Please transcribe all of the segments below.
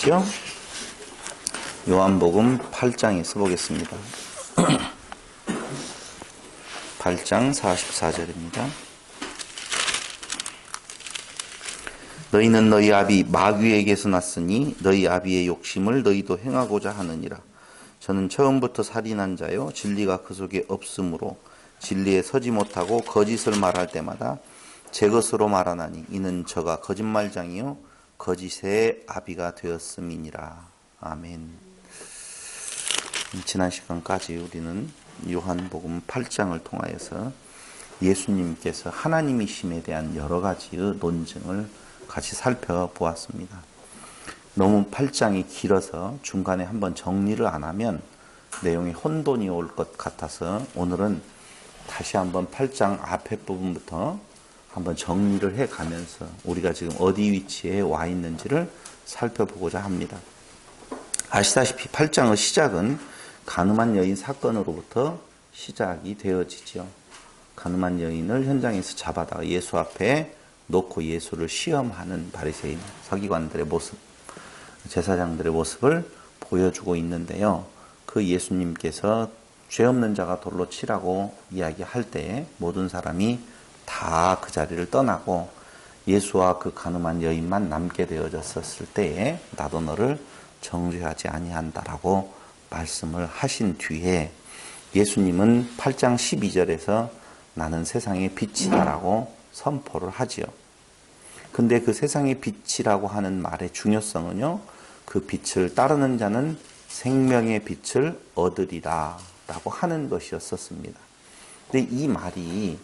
있죠? 요한복음 8장에서 보겠습니다. 8장 44절입니다. 너희는 너희 아비 마귀에게서 났으니 너희 아비의 욕심을 너희도 행하고자 하느니라. 저는 처음부터 살인한 자요 진리가 그 속에 없으므로 진리에 서지 못하고 거짓을 말할 때마다 제 것으로 말하나니 이는 저가 거짓말장이요 거짓의 아비가 되었음이니라. 아멘. 지난 시간까지 우리는 요한복음 8장을 통하여서 예수님께서 하나님이심에 대한 여러 가지의 논증을 같이 살펴보았습니다. 너무 8장이 길어서 중간에 한번 정리를 안 하면 내용이 혼돈이 올 것 같아서 오늘은 다시 한번 8장 앞에 부분부터 한번 정리를 해가면서 우리가 지금 어디 위치에 와 있는지를 살펴보고자 합니다. 아시다시피 8장의 시작은 가늠한 여인 사건으로부터 시작이 되어지죠. 가늠한 여인을 현장에서 잡아다가 예수 앞에 놓고 예수를 시험하는 바리새인 서기관들의 모습, 제사장들의 모습을 보여주고 있는데요. 그 예수님께서 죄 없는 자가 돌로 치라고 이야기할 때 모든 사람이 다 그 자리를 떠나고 예수와 그 가늠한 여인만 남게 되어졌을 때에 나도 너를 정죄하지 아니한다라고 말씀을 하신 뒤에 예수님은 8장 12절에서 나는 세상의 빛이다라고 선포를 하지요. 근데 그 세상의 빛이라고 하는 말의 중요성은요, 그 빛을 따르는 자는 생명의 빛을 얻으리라 라고 하는 것이었었습니다. 근데 이 말이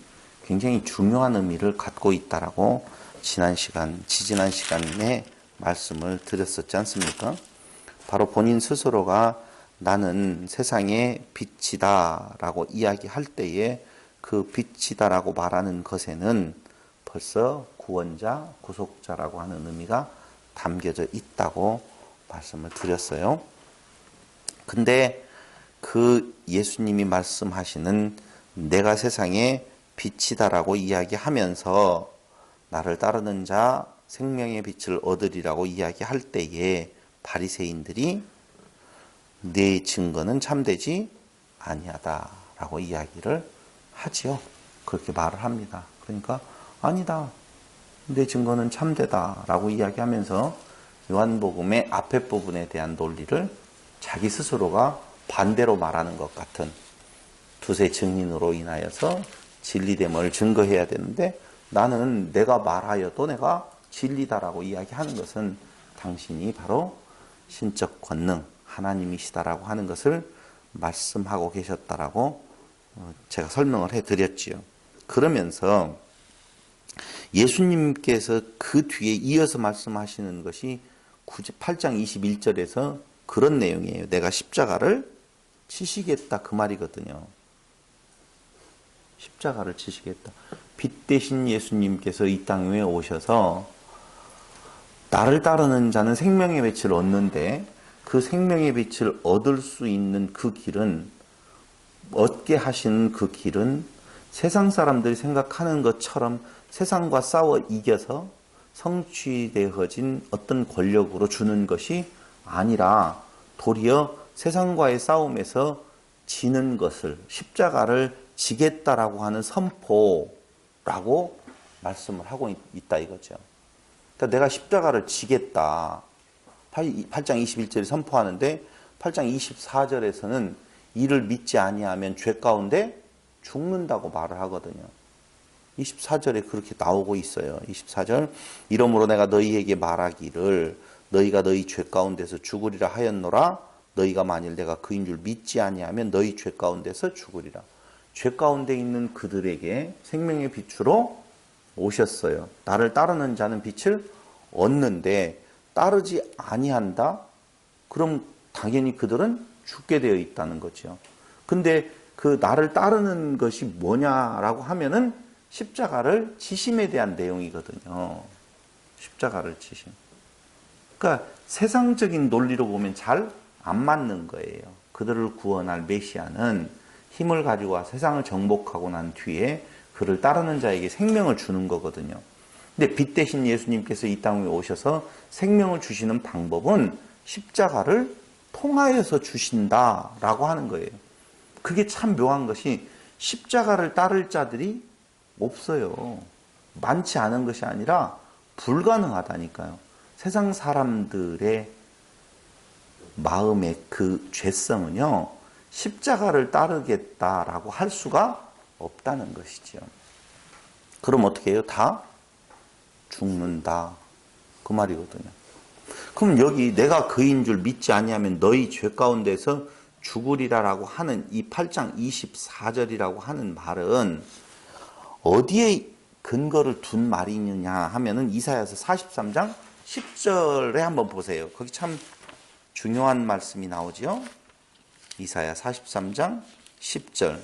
굉장히 중요한 의미를 갖고 있다라고 지지난 시간에 말씀을 드렸었지 않습니까? 바로 본인 스스로가 나는 세상의 빛이다 라고 이야기할 때에 그 빛이다 라고 말하는 것에는 벌써 구원자, 구속자라고 하는 의미가 담겨져 있다고 말씀을 드렸어요. 근데 그 예수님이 말씀하시는 내가 세상의 빛이다라고 이야기하면서 나를 따르는 자 생명의 빛을 얻으리라고 이야기할 때에 바리새인들이 네 증거는 참되지 아니하다라고 이야기를 하지요. 그렇게 말을 합니다. 그러니까 아니다. 내 증거는 참되다라고 이야기하면서 요한복음의 앞에 부분에 대한 논리를 자기 스스로가 반대로 말하는 것 같은 두세 증인으로 인하여서 진리됨을 증거해야 되는데 나는 내가 말하여도 내가 진리다라고 이야기하는 것은 당신이 바로 신적 권능 하나님이시다라고 하는 것을 말씀하고 계셨다라고 제가 설명을 해드렸지요. 그러면서 예수님께서 그 뒤에 이어서 말씀하시는 것이 8장 21절에서 그런 내용이에요. 내가 십자가를 치시겠다 그 말이거든요. 십자가를 치시겠다. 빛 대신 예수님께서 이 땅 위에 오셔서 나를 따르는 자는 생명의 빛을 얻는데 그 생명의 빛을 얻을 수 있는 그 길은 얻게 하시는 그 길은 세상 사람들이 생각하는 것처럼 세상과 싸워 이겨서 성취되어진 어떤 권력으로 주는 것이 아니라 도리어 세상과의 싸움에서 지는 것을 십자가를 지겠다라고 하는 선포라고 말씀을 하고 있다 이거죠. 그러니까 내가 십자가를 지겠다. 8장 21절에 선포하는데 8장 24절에서는 이를 믿지 아니하면 죄 가운데 죽는다고 말을 하거든요. 24절에 그렇게 나오고 있어요. 24절 이러므로 내가 너희에게 말하기를 너희가 너희 죄 가운데서 죽으리라 하였노라. 너희가 만일 내가 그인 줄 믿지 아니하면 너희 죄 가운데서 죽으리라. 죄 가운데 있는 그들에게 생명의 빛으로 오셨어요. 나를 따르는 자는 빛을 얻는데 따르지 아니한다? 그럼 당연히 그들은 죽게 되어 있다는 거죠. 근데 그 나를 따르는 것이 뭐냐라고 하면은 십자가를 지심에 대한 내용이거든요. 십자가를 지심. 그러니까 세상적인 논리로 보면 잘 안 맞는 거예요. 그들을 구원할 메시아는 힘을 가지고 와 세상을 정복하고 난 뒤에 그를 따르는 자에게 생명을 주는 거거든요. 근데 빛 대신 예수님께서 이 땅에 오셔서 생명을 주시는 방법은 십자가를 통하여서 주신다라고 하는 거예요. 그게 참 묘한 것이 십자가를 따를 자들이 없어요. 많지 않은 것이 아니라 불가능하다니까요. 세상 사람들의 마음의 그 죄성은요, 십자가를 따르겠다라고 할 수가 없다는 것이죠. 그럼 어떻게 해요? 다 죽는다. 그 말이거든요. 그럼 여기 내가 그인 줄 믿지 아니하면 너희 죄 가운데서 죽으리라라고 하는 이 8장 24절이라고 하는 말은 어디에 근거를 둔 말이냐 하면은 이사야서 43장 10절에 한번 보세요. 거기 참 중요한 말씀이 나오죠. 이사야 43장 10절.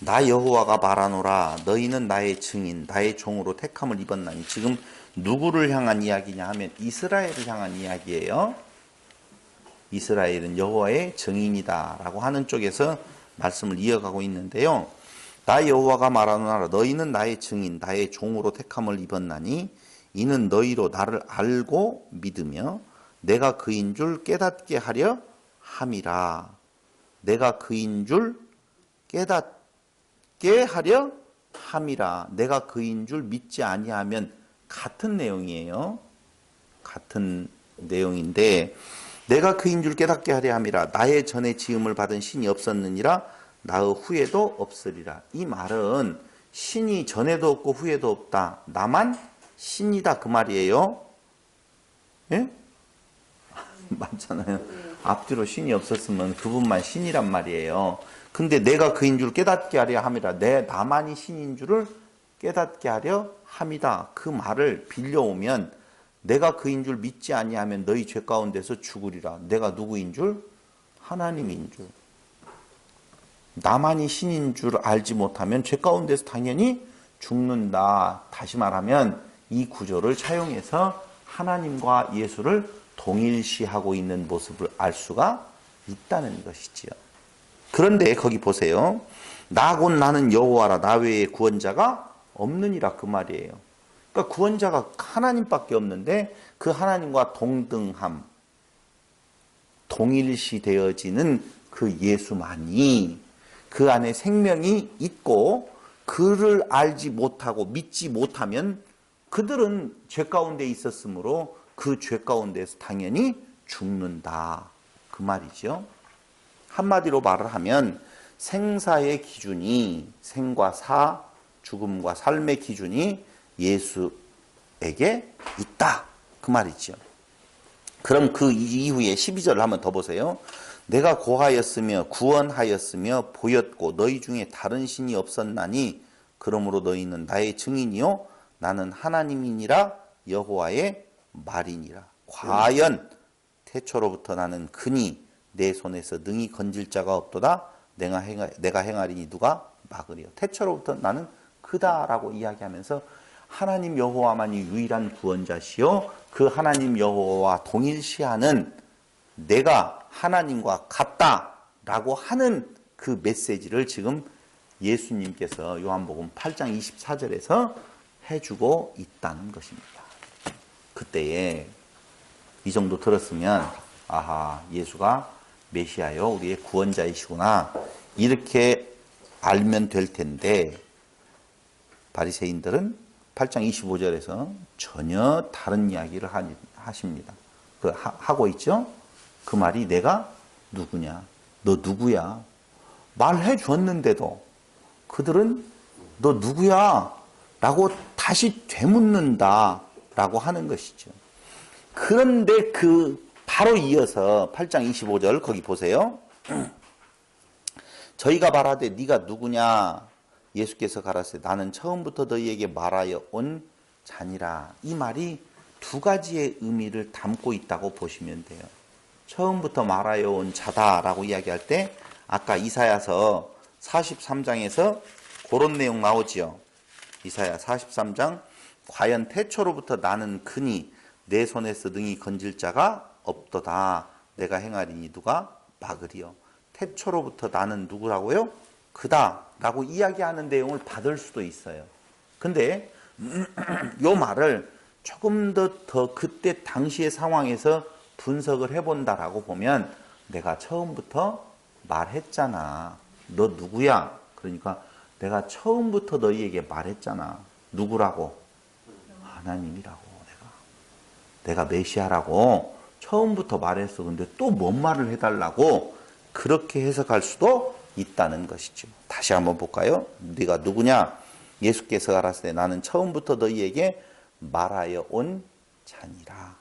나 여호와가 말하노라 너희는 나의 증인 나의 종으로 택함을 입었나니. 지금 누구를 향한 이야기냐 하면 이스라엘을 향한 이야기예요. 이스라엘은 여호와의 증인이다 라고 하는 쪽에서 말씀을 이어가고 있는데요. 나 여호와가 말하노라 너희는 나의 증인 나의 종으로 택함을 입었나니 이는 너희로 나를 알고 믿으며 내가 그인 줄 깨닫게 하려 함이라. 내가 그인 줄 깨닫게 하려 함이라. 내가 그인 줄 믿지 아니하면 같은 내용이에요. 같은 내용인데 내가 그인 줄 깨닫게 하려 함이라. 나의 전에 지음을 받은 신이 없었느니라 나의 후에도 없으리라. 이 말은 신이 전에도 없고 후에도 없다. 나만 신이다 그 말이에요. 예? 맞잖아요. 앞뒤로 신이 없었으면 그분만 신이란 말이에요. 근데 내가 그인 줄 깨닫게 하려 함이라. 나만이 신인 줄을 깨닫게 하려 함이다. 그 말을 빌려오면 내가 그인 줄 믿지 아니하면 너희 죄 가운데서 죽으리라. 내가 누구인 줄? 하나님인 줄. 나만이 신인 줄 알지 못하면 죄 가운데서 당연히 죽는다. 다시 말하면 이 구조를 차용해서 하나님과 예수를 동일시하고 있는 모습을 알 수가 있다는 것이지요. 그런데 거기 보세요. 나 곧 나는 여호와라 나 외에 구원자가 없느니라 그 말이에요. 그러니까 구원자가 하나님밖에 없는데 그 하나님과 동등함, 동일시 되어지는 그 예수만이 그 안에 생명이 있고 그를 알지 못하고 믿지 못하면 그들은 죄 가운데 있었으므로 그 죄 가운데서 당연히 죽는다. 그 말이죠. 한마디로 말을 하면 생사의 기준이 생과 사, 죽음과 삶의 기준이 예수에게 있다. 그 말이죠. 그럼 그 이후에 12절을 한번 더 보세요. 내가 고하였으며 구원하였으며 보였고 너희 중에 다른 신이 없었나니 그러므로 너희는 나의 증인이요 나는 하나님이니라 여호와의 말이니라. 과연 태초로부터 나는 그니 내 손에서 능히 건질 자가 없도다. 내가 행하리니 누가 막으리요. 태초로부터 나는 그다라고 이야기하면서 하나님 여호와만이 유일한 구원자시요 그 하나님 여호와와 동일시하는 내가 하나님과 같다라고 하는 그 메시지를 지금 예수님께서 요한복음 8장 24절에서 해주고 있다는 것입니다. 그때에 이 정도 들었으면 아하 예수가 메시아요 우리의 구원자이시구나 이렇게 알면 될 텐데 바리새인들은 8장 25절에서 전혀 다른 이야기를 하십니다. 하고 있죠. 그 말이 내가 누구냐 너 누구야 말해 줬는데도 그들은 너 누구야 라고 다시 되묻는다 라고 하는 것이죠. 그런데 바로 이어서 8장 25절 거기 보세요. 저희가 말하되 네가 누구냐 예수께서 가라사대 나는 처음부터 너희에게 말하여 온 자니라. 이 말이 두 가지의 의미를 담고 있다고 보시면 돼요. 처음부터 말하여 온 자다라고 이야기할 때 아까 이사야서 43장에서 그런 내용 나오지요. 이사야 43장 과연 태초로부터 나는 그니 내 손에서 능히 건질 자가 없도다. 내가 행하리니 누가 막으리요. 태초로부터 나는 누구라고요? 그다 라고 이야기하는 내용을 받을 수도 있어요. 근데 요 말을 조금 더 그때 당시의 상황에서 분석을 해본다라고 보면 내가 처음부터 말했잖아. 너 누구야? 그러니까 내가 처음부터 너희에게 말했잖아. 누구라고? 하나님이라고. 내가 메시아라고 처음부터 말했어. 근데 또 뭔 말을 해달라고 그렇게 해석할 수도 있다는 것이죠. 다시 한번 볼까요? 네가 누구냐? 예수께서 가라사대 나는 처음부터 너희에게 말하여 온 자니라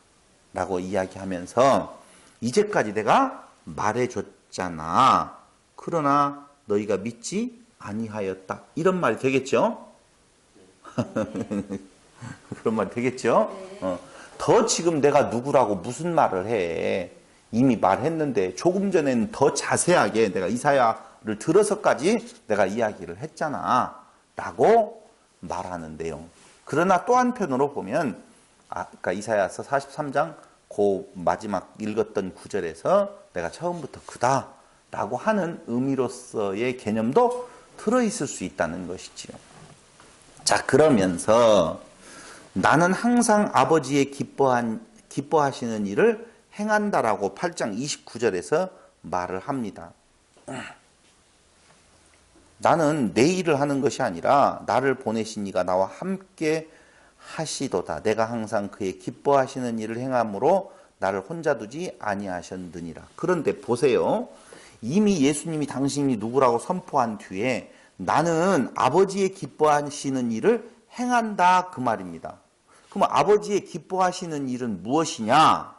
라고 이야기하면서 이제까지 내가 말해줬잖아. 그러나 너희가 믿지 아니하였다. 이런 말이 되겠죠? 그런 말이 되겠죠? 더 지금 내가 누구라고 무슨 말을 해. 이미 말했는데 조금 전에는 더 자세하게 내가 이사야를 들어서까지 내가 이야기를 했잖아 라고 말하는 내용. 그러나 또 한편으로 보면 아까 이사야서 43장 그 마지막 읽었던 구절에서 내가 처음부터 그다 라고 하는 의미로서의 개념도 들어있을 수 있다는 것이지요. 자, 그러면서 나는 항상 아버지의 기뻐하시는 일을 행한다라고 8장 29절에서 말을 합니다. 나는 내 일을 하는 것이 아니라 나를 보내신 이가 나와 함께 하시도다. 내가 항상 그의 기뻐하시는 일을 행함으로 나를 혼자 두지 아니하셨느니라. 그런데 보세요. 이미 예수님이 당신이 누구라고 선포한 뒤에 나는 아버지의 기뻐하시는 일을 행한다 그 말입니다. 그럼 아버지의 기뻐하시는 일은 무엇이냐?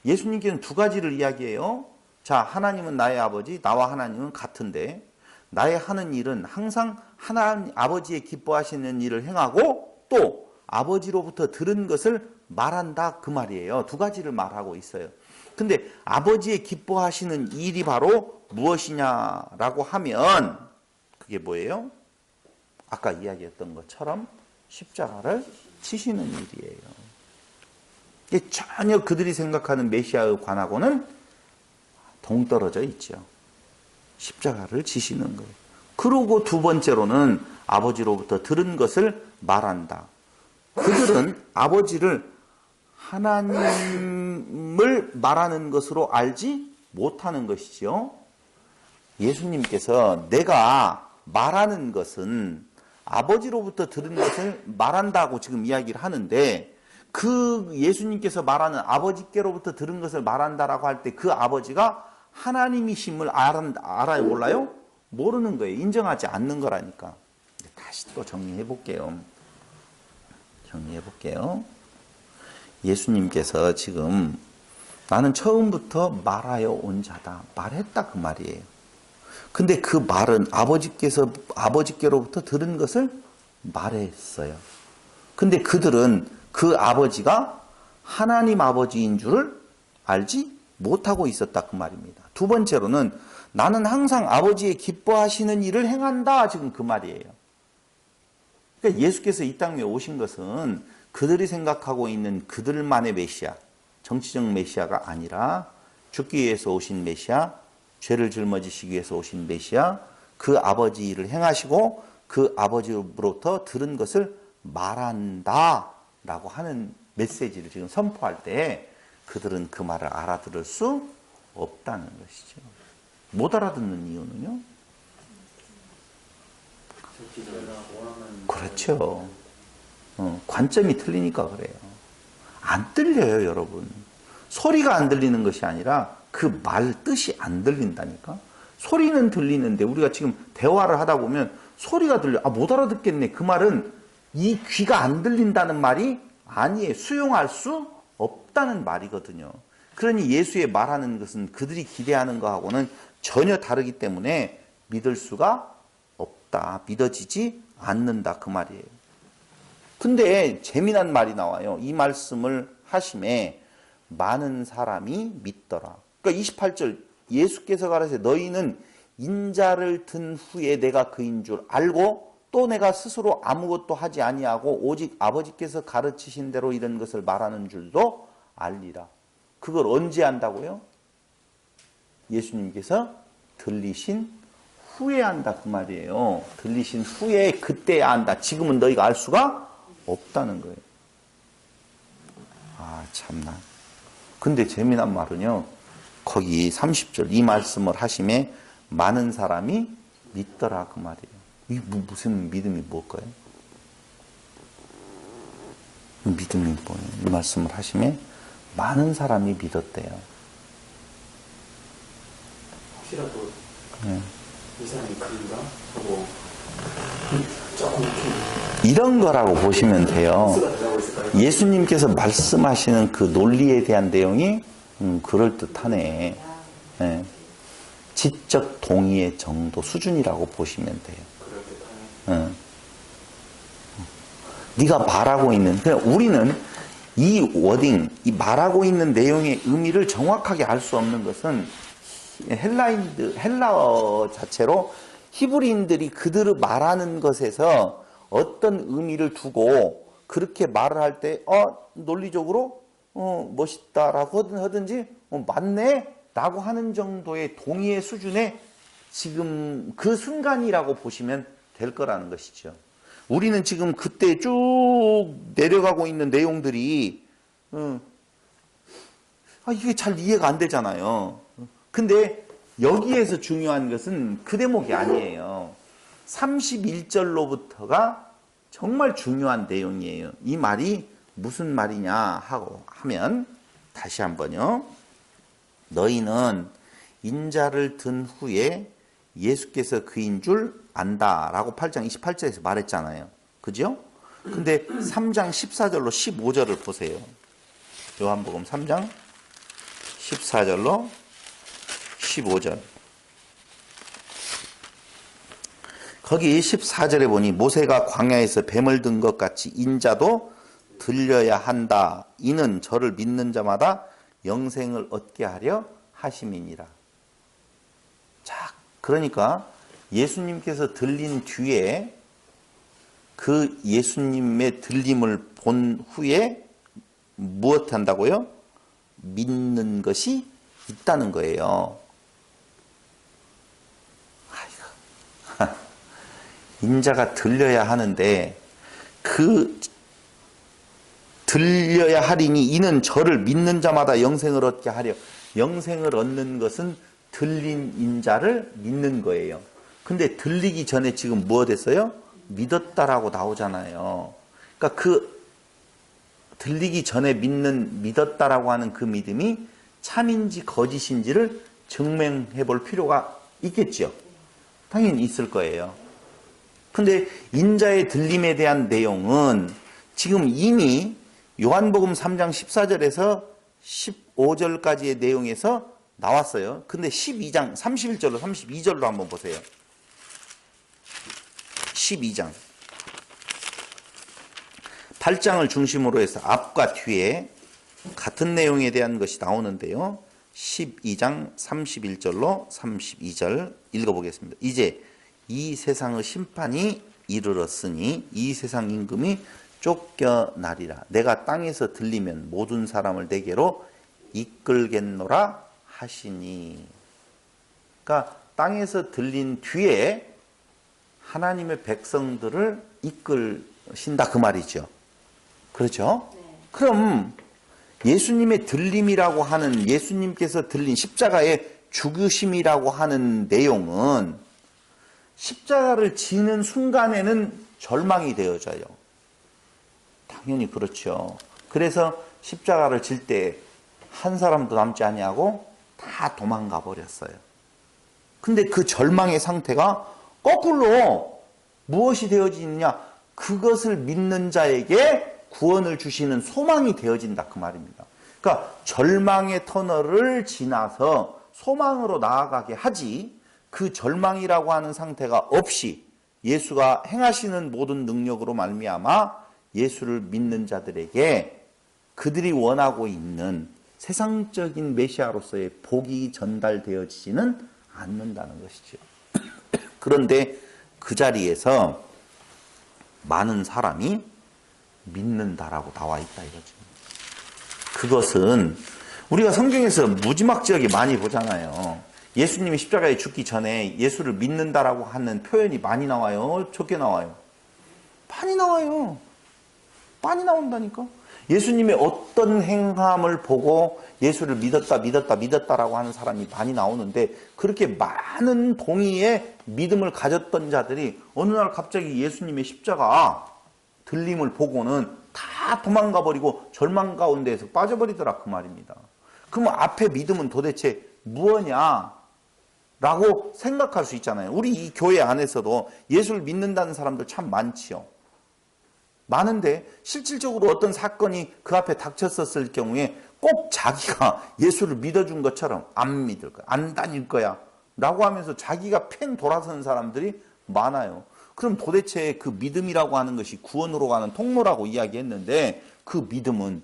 예수님께서는 두 가지를 이야기해요. 자, 하나님은 나의 아버지, 나와 하나님은 같은데 나의 하는 일은 항상 하나님 아버지의 기뻐하시는 일을 행하고 또 아버지로부터 들은 것을 말한다 그 말이에요. 두 가지를 말하고 있어요. 근데 아버지의 기뻐하시는 일이 바로 무엇이냐라고 하면 그게 뭐예요? 아까 이야기했던 것처럼 십자가를 치시는 일이에요. 이게 전혀 그들이 생각하는 메시아의 관하고는 동떨어져 있죠. 십자가를 지시는 거예요. 그리고 두 번째로는 아버지로부터 들은 것을 말한다. 그들은 아버지를 하나님을 말하는 것으로 알지 못하는 것이죠. 예수님께서 내가 말하는 것은 아버지로부터 들은 것을 말한다고 지금 이야기를 하는데 그 예수님께서 말하는 아버지께로부터 들은 것을 말한다라고 할 때 그 아버지가 하나님이심을 알아요? 몰라요? 모르는 거예요. 인정하지 않는 거라니까. 다시 또 정리해 볼게요. 예수님께서 지금 나는 처음부터 말하여 온 자다. 말했다 그 말이에요. 근데 그 말은 아버지께로부터 들은 것을 말했어요. 근데 그들은 그 아버지가 하나님 아버지인 줄을 알지 못하고 있었다 그 말입니다. 두 번째로는 나는 항상 아버지의 기뻐하시는 일을 행한다 지금 그 말이에요. 그러니까 예수께서 이 땅에 오신 것은 그들이 생각하고 있는 그들만의 메시아, 정치적 메시아가 아니라 죽기 위해서 오신 메시아, 죄를 짊어지시기 위해서 오신 메시아, 그 아버지 일을 행하시고 그 아버지로부터 들은 것을 말한다 라고 하는 메시지를 지금 선포할 때 그들은 그 말을 알아들을 수 없다는 것이죠. 못 알아듣는 이유는요? 그렇죠. 관점이 틀리니까 그래요. 안 들려요, 여러분. 소리가 안 들리는 것이 아니라 그 말 뜻이 안 들린다니까. 소리는 들리는데 우리가 지금 대화를 하다 보면 소리가 들려. 못 알아듣겠네. 그 말은 이 귀가 안 들린다는 말이 아니에요. 수용할 수 없다는 말이거든요. 그러니 예수의 말하는 것은 그들이 기대하는 것하고는 전혀 다르기 때문에 믿을 수가 없다. 믿어지지 않는다. 그 말이에요. 근데 재미난 말이 나와요. 이 말씀을 하심에 많은 사람이 믿더라. 그러니까 28절 예수께서 가라사대 너희는 인자를 든 후에 내가 그인 줄 알고 또 내가 스스로 아무것도 하지 아니하고 오직 아버지께서 가르치신 대로 이런 것을 말하는 줄도 알리라. 그걸 언제 한다고요? 예수님께서 들리신 후에 한다 그 말이에요. 들리신 후에 그때야 한다. 지금은 너희가 알 수가 없다는 거예요. 아 참나. 근데 재미난 말은요. 거기 30절 이 말씀을 하심에 많은 사람이 믿더라 그 말이에요. 이 무슨 믿음이 뭘까요? 믿음이 뭐예요? 이 말씀을 하심에 많은 사람이 믿었대요. 혹시라도 네. 이 사람이 그런가 하고 조금 이런 거라고 보시면 돼요. 쓰러지라고 있을까요? 예수님께서 말씀하시는 그 논리에 대한 내용이 그럴듯하네. 네. 지적 동의의 정도 수준이라고 보시면 돼요. 그럴듯하네. 네가 말하고 있는, 그러니까 우리는 이 워딩, 이 말하고 있는 내용의 의미를 정확하게 알 수 없는 것은 헬라어 자체로 히브리인들이 그들을 말하는 것에서 어떤 의미를 두고 그렇게 말을 할 때, 논리적으로, 멋있다라고 하든지, 맞네? 라고 하는 정도의 동의의 수준에 지금 그 순간이라고 보시면 될 거라는 것이죠. 우리는 지금 그때 쭉 내려가고 있는 내용들이, 이게 잘 이해가 안 되잖아요. 근데 여기에서 중요한 것은 그 대목이 아니에요. 31절로부터가 정말 중요한 내용이에요. 이 말이 무슨 말이냐 하고 하면 다시 한번요. 너희는 인자를 든 후에 예수께서 그인 줄 안다라고 8장 28절에서 말했잖아요. 그죠? 근데 3장 14절로 15절을 보세요. 요한복음 3장 14절로 15절. 거기 14절에 보니 모세가 광야에서 뱀을 든 것 같이 인자도 들려야 한다. 이는 저를 믿는 자마다 영생을 얻게 하려 하심이니라. 자, 그러니까 예수님께서 들린 뒤에 그 예수님의 들림을 본 후에 무엇 한다고요? 믿는 것이 있다는 거예요. 아이고. 인자가 들려야 하는데 그 들려야 하리니 이는 저를 믿는 자마다 영생을 얻게 하려. 영생을 얻는 것은 들린 인자를 믿는 거예요. 근데 들리기 전에 지금 무엇 했어요? 믿었다라고 나오잖아요. 그러니까 그 들리기 전에 믿었다라고 하는 그 믿음이 참인지 거짓인지를 증명해 볼 필요가 있겠죠. 당연히 있을 거예요. 근데 인자의 들림에 대한 내용은 지금 이미 요한복음 3장 14절에서 15절까지의 내용에서 나왔어요. 근데 12장 31절로 32절로 한번 보세요. 12장 8장을 중심으로 해서 앞과 뒤에 같은 내용에 대한 것이 나오는데요. 12장 31절로 32절 읽어보겠습니다. 이제 이 세상의 심판이 이르렀으니 이 세상 임금이 쫓겨나리라. 내가 땅에서 들리면 모든 사람을 내게로 이끌겠노라 하시니. 그러니까 땅에서 들린 뒤에 하나님의 백성들을 이끌신다 그 말이죠. 그렇죠? 네. 그럼 예수님의 들림이라고 하는, 예수님께서 들린 십자가의 죽으심이라고 하는 내용은 십자가를 지는 순간에는 절망이 되어져요. 당연히 그렇죠. 그래서 십자가를 질 때 한 사람도 남지 아니하고 다 도망가 버렸어요. 근데 그 절망의 상태가 거꾸로 무엇이 되어지느냐? 그것을 믿는 자에게 구원을 주시는 소망이 되어진다 그 말입니다. 그러니까 절망의 터널을 지나서 소망으로 나아가게 하지, 그 절망이라고 하는 상태가 없이 예수가 행하시는 모든 능력으로 말미암아 예수를 믿는 자들에게 그들이 원하고 있는 세상적인 메시아로서의 복이 전달되어지지는 않는다는 것이죠. 그런데 그 자리에서 많은 사람이 믿는다라고 나와 있다 이거죠. 그것은 우리가 성경에서 무지막지하게 많이 보잖아요. 예수님이 십자가에 죽기 전에 예수를 믿는다라고 하는 표현이 많이 나와요? 적게 나와요? 많이 나와요. 많이 나온다니까. 예수님의 어떤 행함을 보고 예수를 믿었다라고 하는 사람이 많이 나오는데, 그렇게 많은 동의의 믿음을 가졌던 자들이 어느 날 갑자기 예수님의 십자가 들림을 보고는 다 도망가 버리고 절망 가운데에서 빠져버리더라, 그 말입니다. 그럼 앞에 믿음은 도대체 무엇냐? 라고 생각할 수 있잖아요. 우리 이 교회 안에서도 예수를 믿는다는 사람들 참 많지요. 많은데 실질적으로 어떤 사건이 그 앞에 닥쳤었을 경우에 꼭 자기가 예수를 믿어준 것처럼 안 믿을 거야, 안 다닐 거야 라고 하면서 자기가 팽 돌아서는 사람들이 많아요. 그럼 도대체 그 믿음이라고 하는 것이 구원으로 가는 통로라고 이야기했는데, 그 믿음은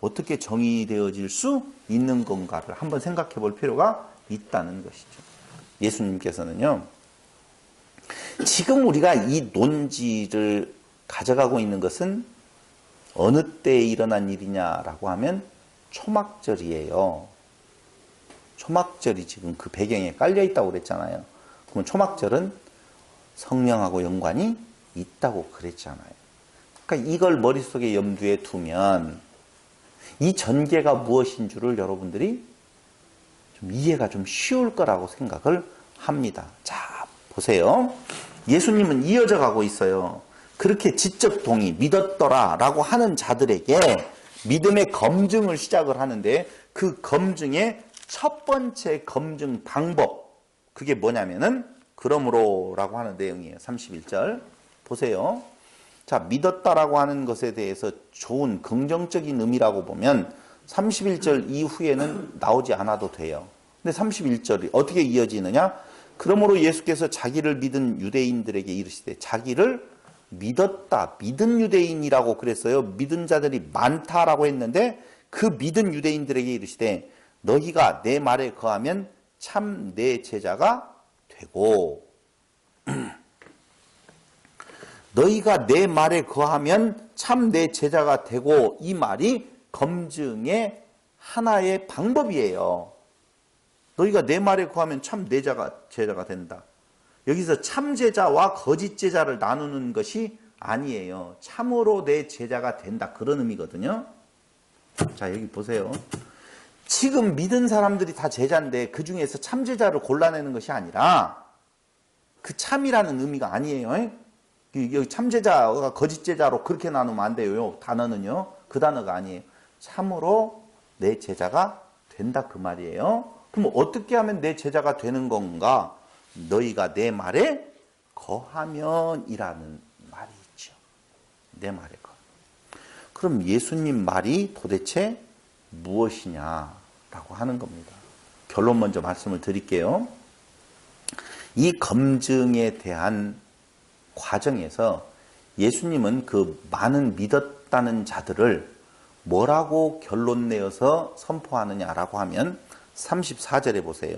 어떻게 정의되어질 수 있는 건가를 한번 생각해 볼 필요가 있다는 것이죠. 예수님께서는요, 지금 우리가 이 논지를 가져가고 있는 것은 어느 때에 일어난 일이냐라고 하면 초막절이에요. 초막절이 지금 그 배경에 깔려 있다고 그랬잖아요. 그러면 초막절은 성령하고 연관이 있다고 그랬잖아요. 그러니까 이걸 머릿속에 염두에 두면 이 전개가 무엇인 줄을 여러분들이 좀 이해가 좀 쉬울 거라고 생각을 합니다. 자, 보세요. 예수님은 이어져 가고 있어요. 그렇게 지적 동의, 믿었더라라고 하는 자들에게 믿음의 검증을 시작을 하는데, 그 검증의 첫 번째 검증 방법, 그게 뭐냐면은 그러므로라고 하는 내용이에요. 31절 보세요. 자, 믿었다라고 하는 것에 대해서 좋은 긍정적인 의미라고 보면 31절 이후에는 나오지 않아도 돼요. 근데 31절이 어떻게 이어지느냐? 그러므로 예수께서 자기를 믿은 유대인들에게 이르시되, 자기를 믿었다, 믿은 유대인이라고 그랬어요. 믿은 자들이 많다라고 했는데, 그 믿은 유대인들에게 이르시되, 너희가 내 말에 거하면 참 내 제자가 되고, 너희가 내 말에 거하면 참 내 제자가 되고, 이 말이 검증의 하나의 방법이에요. 너희가 내 말에 거하면 참 내 제자가 된다. 여기서 참 제자와 거짓 제자를 나누는 것이 아니에요. 참으로 내 제자가 된다, 그런 의미거든요. 자, 여기 보세요. 지금 믿은 사람들이 다 제자인데 그 중에서 참 제자를 골라내는 것이 아니라, 그 참이라는 의미가 아니에요. 여기 참 제자가 거짓 제자로 그렇게 나누면 안 돼요. 단어는요. 그 단어가 아니에요. 참으로 내 제자가 된다, 그 말이에요. 그럼 어떻게 하면 내 제자가 되는 건가? 너희가 내 말에 거하면이라는 말이 있죠. 내 말에 거. 그럼 예수님 말이 도대체 무엇이냐라고 하는 겁니다. 결론 먼저 말씀을 드릴게요. 이 검증에 대한 과정에서 예수님은 그 많은 믿었다는 자들을 뭐라고 결론 내어서 선포하느냐라고 하면 34절에 보세요.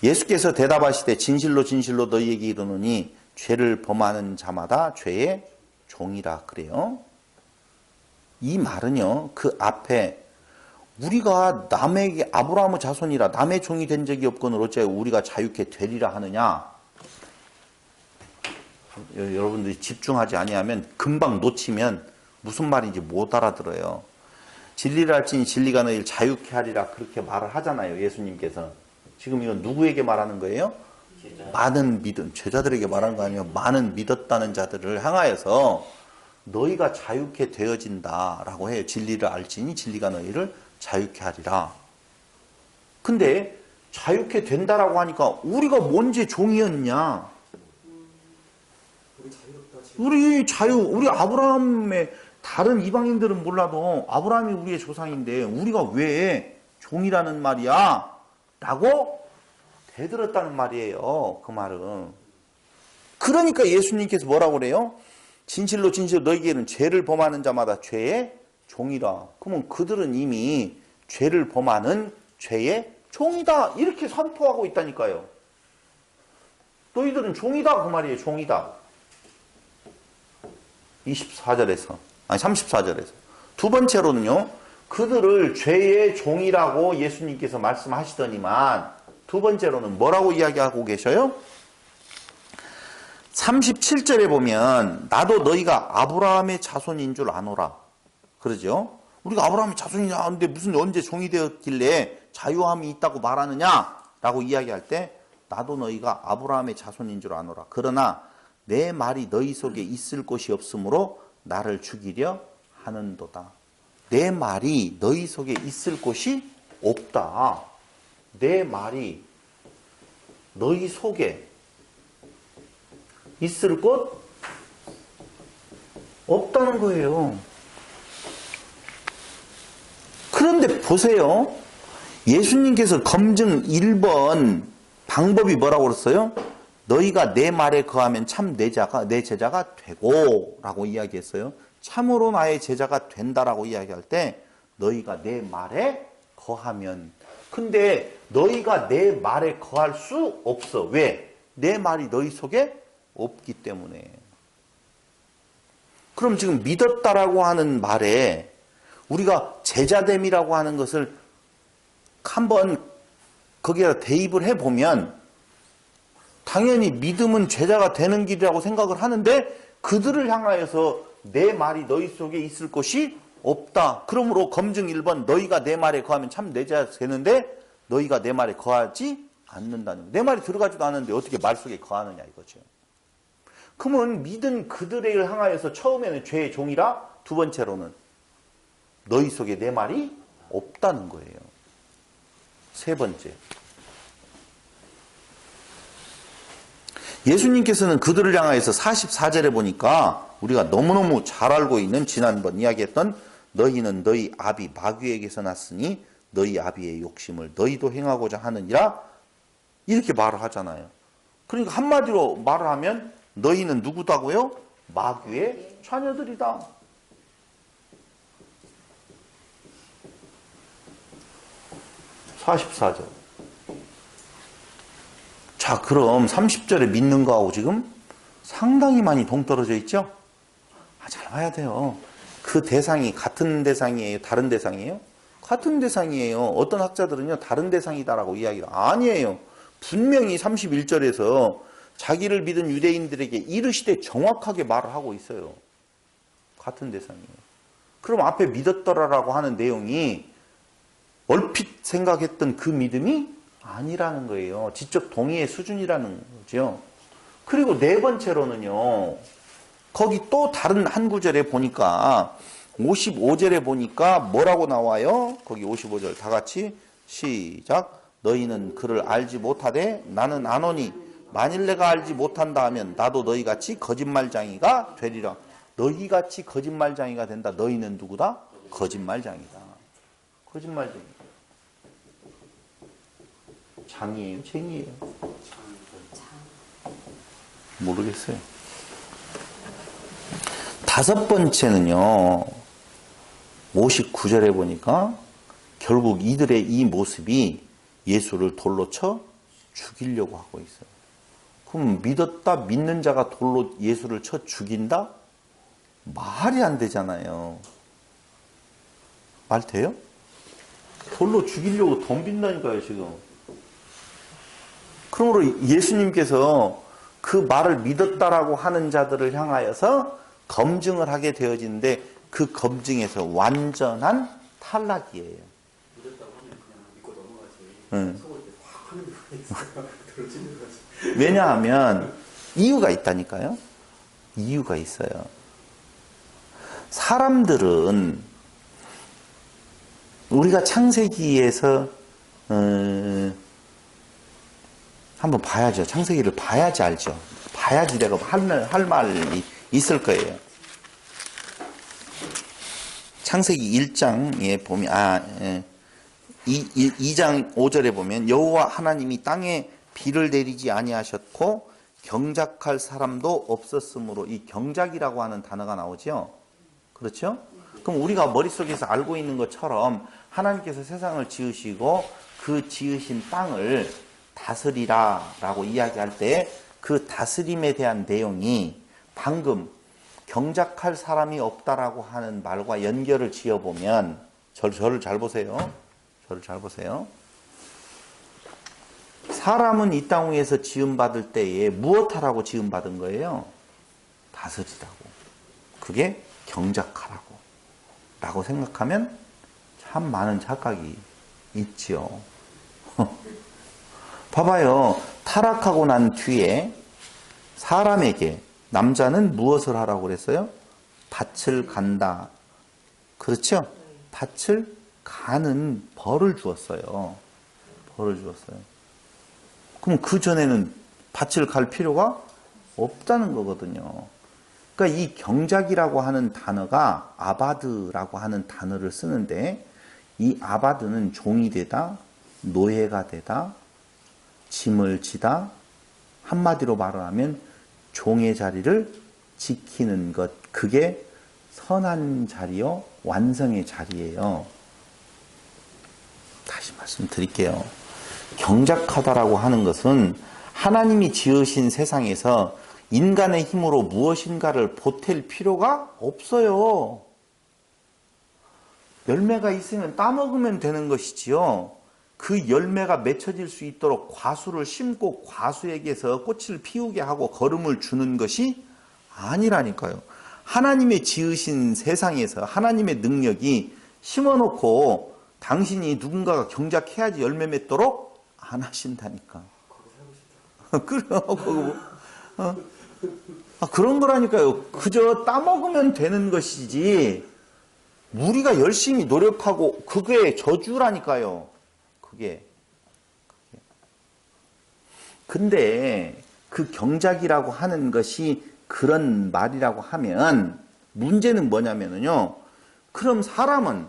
예수께서 대답하시되, 진실로 진실로 너희에게 이르노니 죄를 범하는 자마다 죄의 종이라 그래요. 이 말은요, 그 앞에 우리가 남에게 아브라함의 자손이라 남의 종이 된 적이 없거늘 어째 우리가 자유케 되리라 하느냐. 여러분들이 집중하지 아니하면 금방 놓치면 무슨 말인지 못 알아들어요. 진리를 알지니 진리가 너희를 자유케 하리라, 그렇게 말을 하잖아요, 예수님께서. 지금 이건 누구에게 말하는 거예요? 많은 믿은 제자들에게 말하는 거 아니에요. 많은 믿었다는 자들을 향하여서 너희가 자유케 되어진다라고 해요. 진리를 알지니 진리가 너희를 자유케 하리라. 근데 자유케 된다라고 하니까 우리가 뭔지 종이었냐? 우리 아브라함의, 다른 이방인들은 몰라도 아브라함이 우리의 조상인데 우리가 왜 종이라는 말이야? 라고 대들었다는 말이에요. 그 말은. 그러니까 예수님께서 뭐라고 그래요? 진실로 진실로 너희에게는 죄를 범하는 자마다 죄의 종이라. 그러면 그들은 이미 죄를 범하는 죄의 종이다, 이렇게 선포하고 있다니까요. 너희들은 종이다, 그 말이에요. 종이다. 24절에서, 아니 34절에서. 두 번째로는요, 그들을 죄의 종이라고 예수님께서 말씀하시더니만 두 번째로는 뭐라고 이야기하고 계셔요? 37절에 보면 나도 너희가 아브라함의 자손인 줄 아노라. 그러죠? 우리가 아브라함의 자손이냐 하는데 무슨 언제 종이 되었길래 자유함이 있다고 말하느냐? 라고 이야기할 때 나도 너희가 아브라함의 자손인 줄 아노라. 그러나 내 말이 너희 속에 있을 곳이 없으므로 나를 죽이려 하는도다. 내 말이 너희 속에 있을 곳이 없다. 내 말이 너희 속에 있을 곳 없다는 거예요. 그런데 보세요. 예수님께서 검증 1번 방법이 뭐라고 그랬어요? 너희가 내 말에 거하면 참 내 제자가 되고 라고 이야기했어요. 참으로 나의 제자가 된다라고 이야기할 때 너희가 내 말에 거하면, 근데 너희가 내 말에 거할 수 없어. 왜? 내 말이 너희 속에 없기 때문에. 그럼 지금 믿었다라고 하는 말에 우리가 제자됨이라고 하는 것을 한번 거기에 대입을 해보면 당연히 믿음은 제자가 되는 길이라고 생각을 하는데 그들을 향하여서 내 말이 너희 속에 있을 것이 없다. 그러므로 검증 1번 너희가 내 말에 거하면 참 내 제자가 되는데 너희가 내 말에 거하지 않는다는 거예요. 내 말이 들어가지도 않는데 어떻게 말 속에 거하느냐 이거죠. 그러면 믿은 그들을 향하여서 처음에는 죄의 종이라, 두 번째로는 너희 속에 내 말이 없다는 거예요. 세 번째, 예수님께서는 그들을 향하여서 44절에 보니까 우리가 너무너무 잘 알고 있는 지난번 이야기했던 너희는 너희 아비 마귀에게서 났으니 너희 아비의 욕심을 너희도 행하고자 하느니라 이렇게 말을 하잖아요. 그러니까 한마디로 말을 하면 너희는 누구다고요? 마귀의 자녀들이다. (44절) 자, 그럼 30절에 믿는 거하고 지금 상당히 많이 동떨어져 있죠? 잘 봐야 돼요. 그 대상이 같은 대상이에요? 다른 대상이에요? 같은 대상이에요. 어떤 학자들은요, 다른 대상이다라고 이야기를. 아니에요. 분명히 31절에서 자기를 믿은 유대인들에게 이르시되 정확하게 말을 하고 있어요. 같은 대상이에요. 그럼 앞에 믿었더라라고 하는 내용이 얼핏 생각했던 그 믿음이 아니라는 거예요. 지적 동의의 수준이라는 거죠. 그리고 네 번째로는요, 거기 또 다른 한 구절에 보니까 55절에 보니까 뭐라고 나와요? 거기 55절 다 같이 시작. 너희는 그를 알지 못하되 나는 아노니 만일 내가 알지 못한다 하면 나도 너희같이 거짓말쟁이가 되리라. 너희같이 거짓말쟁이가 된다. 너희는 누구다? 거짓말쟁이다. 거짓말쟁이. 장이에요? 쟁이에요? 모르겠어요. 다섯 번째는요, 59절에 보니까 결국 이들의 이 모습이 예수를 돌로 쳐 죽이려고 하고 있어요. 그럼 믿었다, 믿는 자가 돌로 예수를 쳐 죽인다? 말이 안 되잖아요. 말 돼요? 돌로 죽이려고 덤빈다니까요, 지금. 그러므로 예수님께서 그 말을 믿었다라고 하는 자들을 향하여서 검증을 하게 되어지는데 그 검증에서 완전한 탈락이에요. 믿었다고 하면 그냥 믿고 넘어가지. 속을 때 확 하는 데가 있어요. 들어지는 거지. 왜냐하면 이유가 있다니까요. 이유가 있어요. 사람들은 우리가 창세기에서 한번 봐야죠. 창세기를 봐야지 알죠. 봐야지 내가 할 말이 있을 거예요. 창세기 1장에 보면 2장 5절에 보면 여호와 하나님이 땅에 비를 내리지 아니하셨고 경작할 사람도 없었으므로, 이 경작이라고 하는 단어가 나오죠. 그렇죠? 그럼 우리가 머릿속에서 알고 있는 것처럼 하나님께서 세상을 지으시고 그 지으신 땅을 다스리라 라고 이야기할 때 그 다스림에 대한 내용이 방금 경작할 사람이 없다라고 하는 말과 연결을 지어보면 저를 잘 보세요. 저를 잘 보세요. 사람은 이 땅 위에서 지음받을 때에 무엇하라고 지음받은 거예요? 다스리라고. 그게 경작하라고. 라고 생각하면 참 많은 착각이 있지요. 봐봐요. 타락하고 난 뒤에 사람에게 남자는 무엇을 하라고 그랬어요? 밭을 간다. 그렇죠? 밭을 가는 벌을 주었어요. 벌을 주었어요. 그럼 그 전에는 밭을 갈 필요가 없다는 거거든요. 그러니까 이 경작이라고 하는 단어가 아바드라고 하는 단어를 쓰는데 이 아바드는 종이 되다, 노예가 되다, 짐을 지다, 한마디로 말하면 종의 자리를 지키는 것, 그게 선한 자리요, 완성의 자리예요. 다시 말씀드릴게요. 경작하다라고 하는 것은 하나님이 지으신 세상에서 인간의 힘으로 무엇인가를 보탤 필요가 없어요. 열매가 있으면 따먹으면 되는 것이지요. 그 열매가 맺혀질 수 있도록 과수를 심고 과수에게서 꽃을 피우게 하고 거름을 주는 것이 아니라니까요. 하나님의 지으신 세상에서 하나님의 능력이 심어놓고 당신이 누군가가 경작해야지 열매 맺도록 안 하신다니까. 그래요. 그런 거라니까요. 그저 따먹으면 되는 것이지 우리가 열심히 노력하고 그게 저주라니까요. 그게. 근데 그 경작이라고 하는 것이 그런 말이라고 하면 문제는 뭐냐면요. 그럼 사람은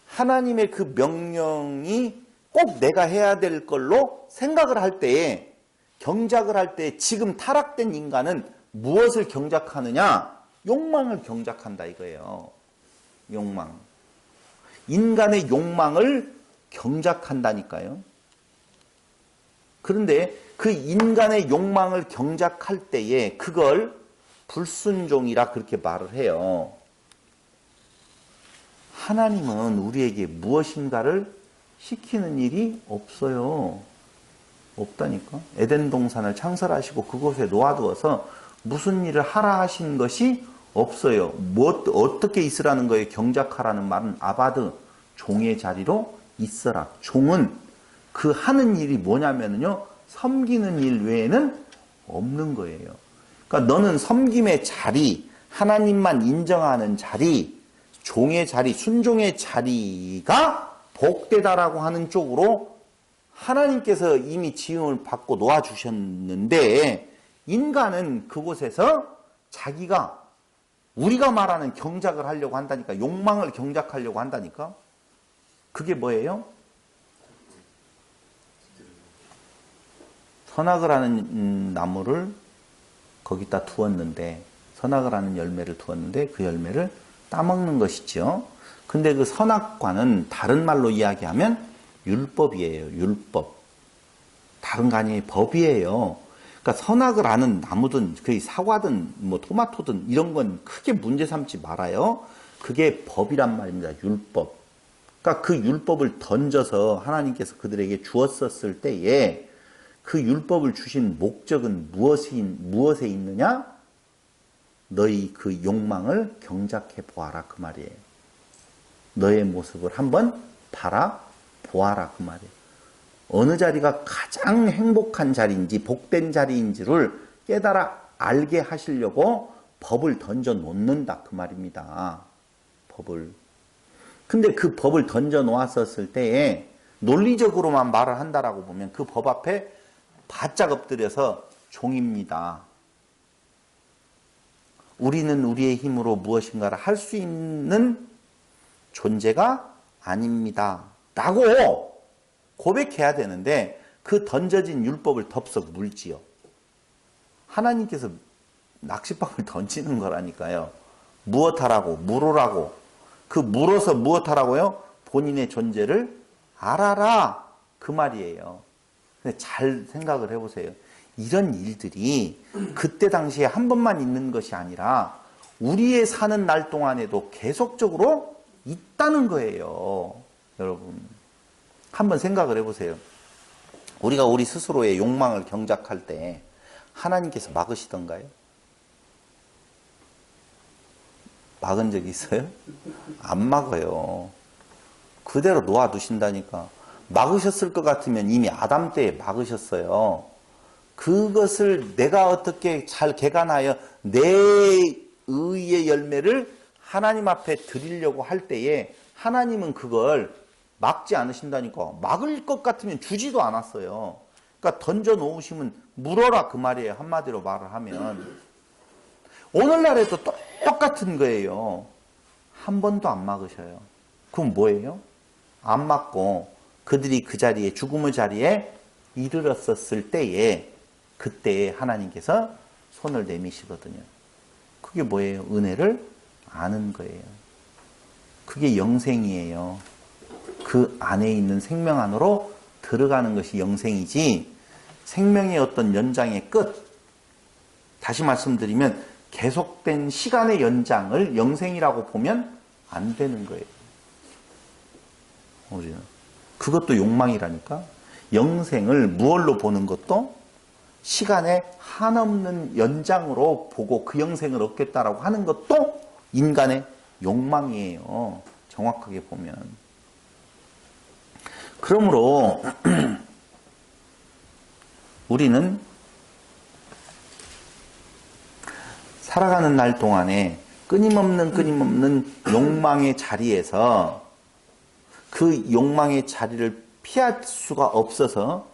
하나님의 그 명령이 꼭 내가 해야 될 걸로 생각을 할 때에 경작을 할 때 지금 타락된 인간은 무엇을 경작하느냐? 욕망을 경작한다 이거예요. 욕망. 인간의 욕망을 경작한다니까요. 그런데 그 인간의 욕망을 경작할 때에 그걸 불순종이라 그렇게 말을 해요. 하나님은 우리에게 무엇인가를 시키는 일이 없어요. 없다니까. 에덴 동산을 창설하시고 그곳에 놓아두어서 무슨 일을 하라 하신 것이 없어요. 어떻게 있으라는 거예요? 경작하라는 말은 아바드, 종의 자리로 있어라. 종은 그 하는 일이 뭐냐면요. 섬기는 일 외에는 없는 거예요. 그러니까 너는 섬김의 자리, 하나님만 인정하는 자리, 종의 자리, 순종의 자리가 복되다라고 하는 쪽으로 하나님께서 이미 지음을 받고 놓아주셨는데 인간은 그곳에서 자기가 우리가 말하는 경작을 하려고 한다니까. 욕망을 경작하려고 한다니까. 그게 뭐예요? 선악을 하는 나무를 거기다 두었는데 선악을 하는 열매를 두었는데 그 열매를 따먹는 것이죠. 근데 그 선악과는 다른 말로 이야기하면 율법이에요. 율법. 다른 거 아니에요. 법이에요. 그러니까 선악을 아는 나무든 그 사과든 뭐 토마토든 이런 건 크게 문제 삼지 말아요. 그게 법이란 말입니다. 율법. 그러니까 그 율법을 던져서 하나님께서 그들에게 주었었을 때에 그 율법을 주신 목적은 무엇에 있느냐? 너희 그 욕망을 경작해 보아라 그 말이에요. 너의 모습을 한번 바라보아라 그 말이에요. 어느 자리가 가장 행복한 자리인지 복된 자리인지를 깨달아 알게 하시려고 법을 던져 놓는다 그 말입니다. 법을. 근데 그 법을 던져 놓았었을 때에 논리적으로만 말을 한다라고 보면 그 법 앞에 바짝 엎드려서 종입니다. 우리는 우리의 힘으로 무엇인가를 할 수 있는 존재가 아닙니다. 라고 고백해야 되는데 그 던져진 율법을 덥석 물지요. 하나님께서 낚싯방을 던지는 거라니까요. 무엇하라고? 물으라고. 그 물어서 무엇하라고요? 본인의 존재를 알아라. 그 말이에요. 근데 잘 생각을 해보세요. 이런 일들이 그때 당시에 한 번만 있는 것이 아니라 우리의 사는 날 동안에도 계속적으로 있다는 거예요. 여러분, 한번 생각을 해보세요. 우리가 우리 스스로의 욕망을 경작할 때 하나님께서 막으시던가요? 막은 적 있어요? 안 막아요. 그대로 놓아두신다니까. 막으셨을 것 같으면 이미 아담 때에 막으셨어요. 그것을 내가 어떻게 잘 개간하여 내 의의 열매를 하나님 앞에 드리려고 할 때에 하나님은 그걸 막지 않으신다니까. 막을 것 같으면 주지도 않았어요. 그러니까 던져 놓으시면 물어라 그 말이에요. 한마디로 말을 하면. 오늘날에도 똑같은 거예요. 한 번도 안 막으셔요. 그럼 뭐예요? 안 막고 그들이 그 자리에, 죽음의 자리에 이르렀었을 때에, 그때에 하나님께서 손을 내미시거든요. 그게 뭐예요? 은혜를 아는 거예요. 그게 영생이에요. 그 안에 있는 생명 안으로 들어가는 것이 영생이지, 생명의 어떤 연장의 끝, 다시 말씀드리면 계속된 시간의 연장을 영생이라고 보면 안 되는 거예요. 우리는 그것도 욕망이라니까. 영생을 무얼로 보는 것도 시간의 한없는 연장으로 보고 그 영생을 얻겠다라고 하는 것도 인간의 욕망이에요. 정확하게 보면. 그러므로 우리는 살아가는 날 동안에 끊임없는 욕망의 자리에서 그 욕망의 자리를 피할 수가 없어서,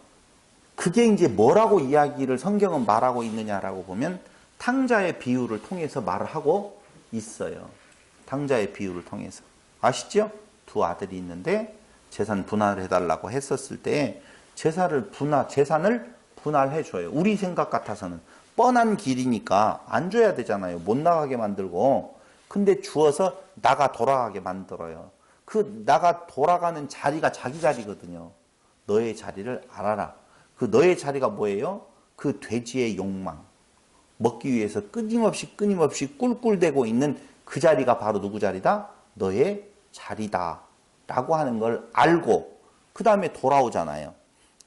그게 이제 뭐라고 이야기를 성경은 말하고 있느냐라고 보면 탕자의 비유를 통해서 말을 하고 있어요. 탕자의 비유를 통해서. 아시죠? 두 아들이 있는데 재산 분할을 해달라고 했었을 때 재산을 분할해 줘요. 우리 생각 같아서는 뻔한 길이니까 안 줘야 되잖아요. 못 나가게 만들고. 근데 주어서 나가 돌아가게 만들어요. 그 나가 돌아가는 자리가 자기 자리거든요. 너의 자리를 알아라. 그 너의 자리가 뭐예요? 그 돼지의 욕망. 먹기 위해서 끊임없이 꿀꿀대고 있는 그 자리가 바로 누구 자리다? 너의 자리다 라고 하는 걸 알고 그 다음에 돌아오잖아요.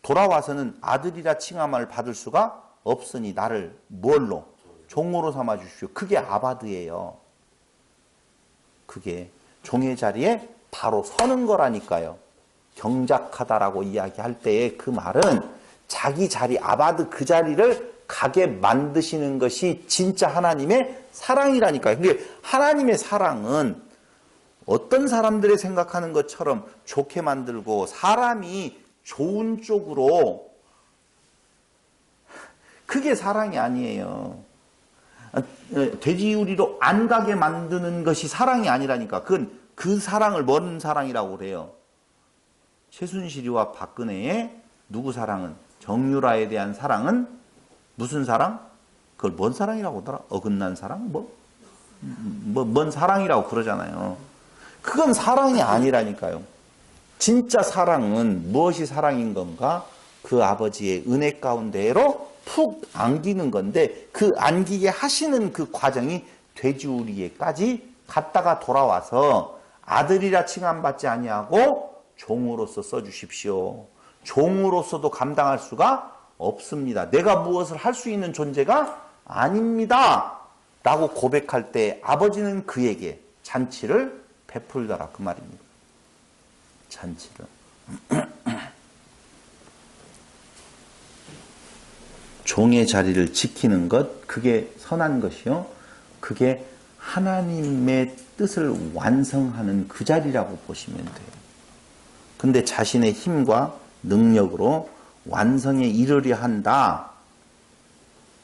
돌아와서는 아들이라 칭함을 받을 수가 없으니 나를 뭘로? 종으로 삼아 주십시오. 그게 아바드예요. 그게 종의 자리에 바로 서는 거라니까요. 경작하다라고 이야기할 때의 그 말은 자기 자리, 아바드 그 자리를 가게 만드시는 것이 진짜 하나님의 사랑이라니까요. 근데 하나님의 사랑은 어떤 사람들이 생각하는 것처럼 좋게 만들고 사람이 좋은 쪽으로, 그게 사랑이 아니에요. 돼지우리로 안 가게 만드는 것이 사랑이 아니라니까. 그건 그 사랑을 뭔 사랑이라고 그래요? 최순실이와 박근혜의 누구 사랑은? 정유라에 대한 사랑은 무슨 사랑? 그걸 뭔 사랑이라고 하더라? 어긋난 사랑? 뭔 사랑이라고 그러잖아요. 그건 사랑이 아니라니까요. 진짜 사랑은 무엇이 사랑인 건가? 그 아버지의 은혜 가운데로 푹 안기는 건데, 그 안기게 하시는 그 과정이 돼지우리에까지 갔다가 돌아와서 아들이라 칭함받지 아니하고 종으로서 써주십시오. 종으로서도 감당할 수가 없습니다. 내가 무엇을 할 수 있는 존재가 아닙니다 라고 고백할 때 아버지는 그에게 잔치를 베풀더라 그 말입니다. 잔치를. 종의 자리를 지키는 것, 그게 선한 것이요. 그게 하나님의 뜻을 완성하는 그 자리라고 보시면 돼요. 근데 자신의 힘과 능력으로 완성에 이르려 한다.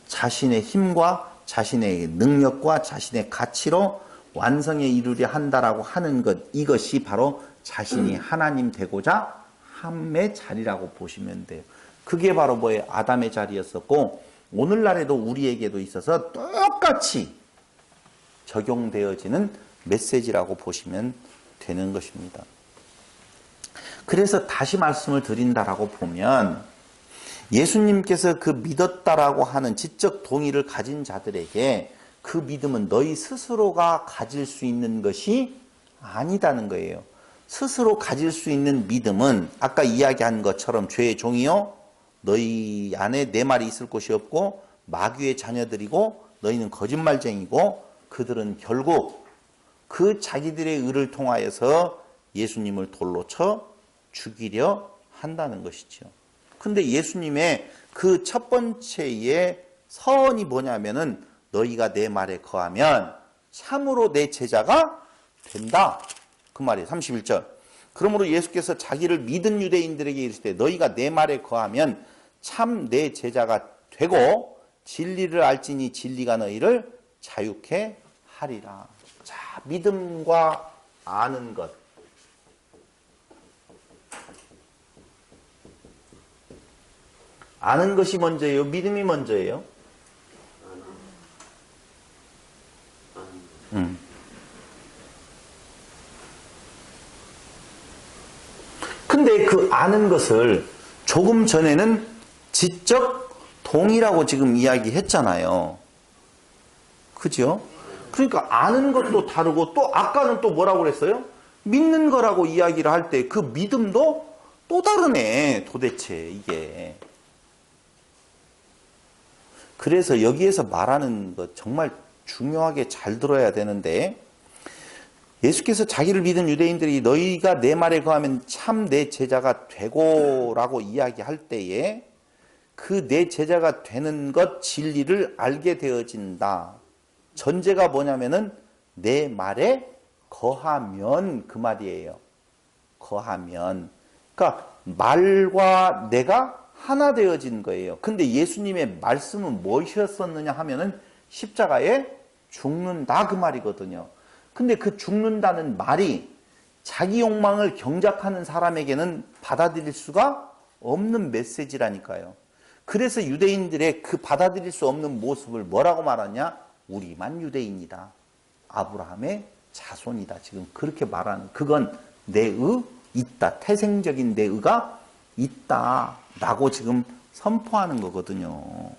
자신의 힘과 자신의 능력과 자신의 가치로 완성에 이르려 한다라고 하는 것, 이것이 바로 자신이 하나님 되고자 함의 자리라고 보시면 돼요. 그게 바로 뭐예요? 아담의 자리였었고, 오늘날에도 우리에게도 있어서 똑같이 적용되어지는 메시지라고 보시면 되는 것입니다. 그래서 다시 말씀을 드린다라고 보면, 예수님께서 그 믿었다라고 하는 지적 동의를 가진 자들에게 그 믿음은 너희 스스로가 가질 수 있는 것이 아니다는 거예요. 스스로 가질 수 있는 믿음은 아까 이야기한 것처럼 죄의 종이요 너희 안에 내 말이 있을 곳이 없고 마귀의 자녀들이고 너희는 거짓말쟁이고 그들은 결국 그 자기들의 의를 통하여서 예수님을 돌로 쳐 죽이려 한다는 것이죠. 근데 예수님의 그 첫 번째의 서원이 뭐냐면은 너희가 내 말에 거하면 참으로 내 제자가 된다. 그 말이에요. 31절. 그러므로 예수께서 자기를 믿은 유대인들에게 이르시되 너희가 내 말에 거하면 참 내 제자가 되고 진리를 알지니 진리가 너희를 자유케 하리라. 자, 믿음과 아는 것. 아는 것이 먼저예요? 믿음이 먼저예요? 근데 그 아는 것을 조금 전에는 지적 동의라고 지금 이야기했잖아요. 그죠? 그러니까 아는 것도 다르고 또 아까는 또 뭐라고 그랬어요? 믿는 거라고 이야기를 할 때 그 믿음도 또 다르네, 도대체 이게. 그래서 여기에서 말하는 것 정말 중요하게 잘 들어야 되는데 예수께서 자기를 믿은 유대인들이 너희가 내 말에 거하면 참 내 제자가 되고라고 이야기할 때에 그 내 제자가 되는 것 진리를 알게 되어진다. 전제가 뭐냐면은 내 말에 거하면 그 말이에요. 거하면. 그러니까 말과 내가 하나 되어진 거예요. 근데 예수님의 말씀은 무엇이었었느냐 하면은 십자가에 죽는다 그 말이거든요. 근데 그 죽는다는 말이 자기 욕망을 경작하는 사람에게는 받아들일 수가 없는 메시지라니까요. 그래서 유대인들의 그 받아들일 수 없는 모습을 뭐라고 말하냐? 우리만 유대인이다. 아브라함의 자손이다. 지금 그렇게 말하는, 그건 내의 있다. 태생적인 내의가 있다. 라고 지금 선포하는 거거든요.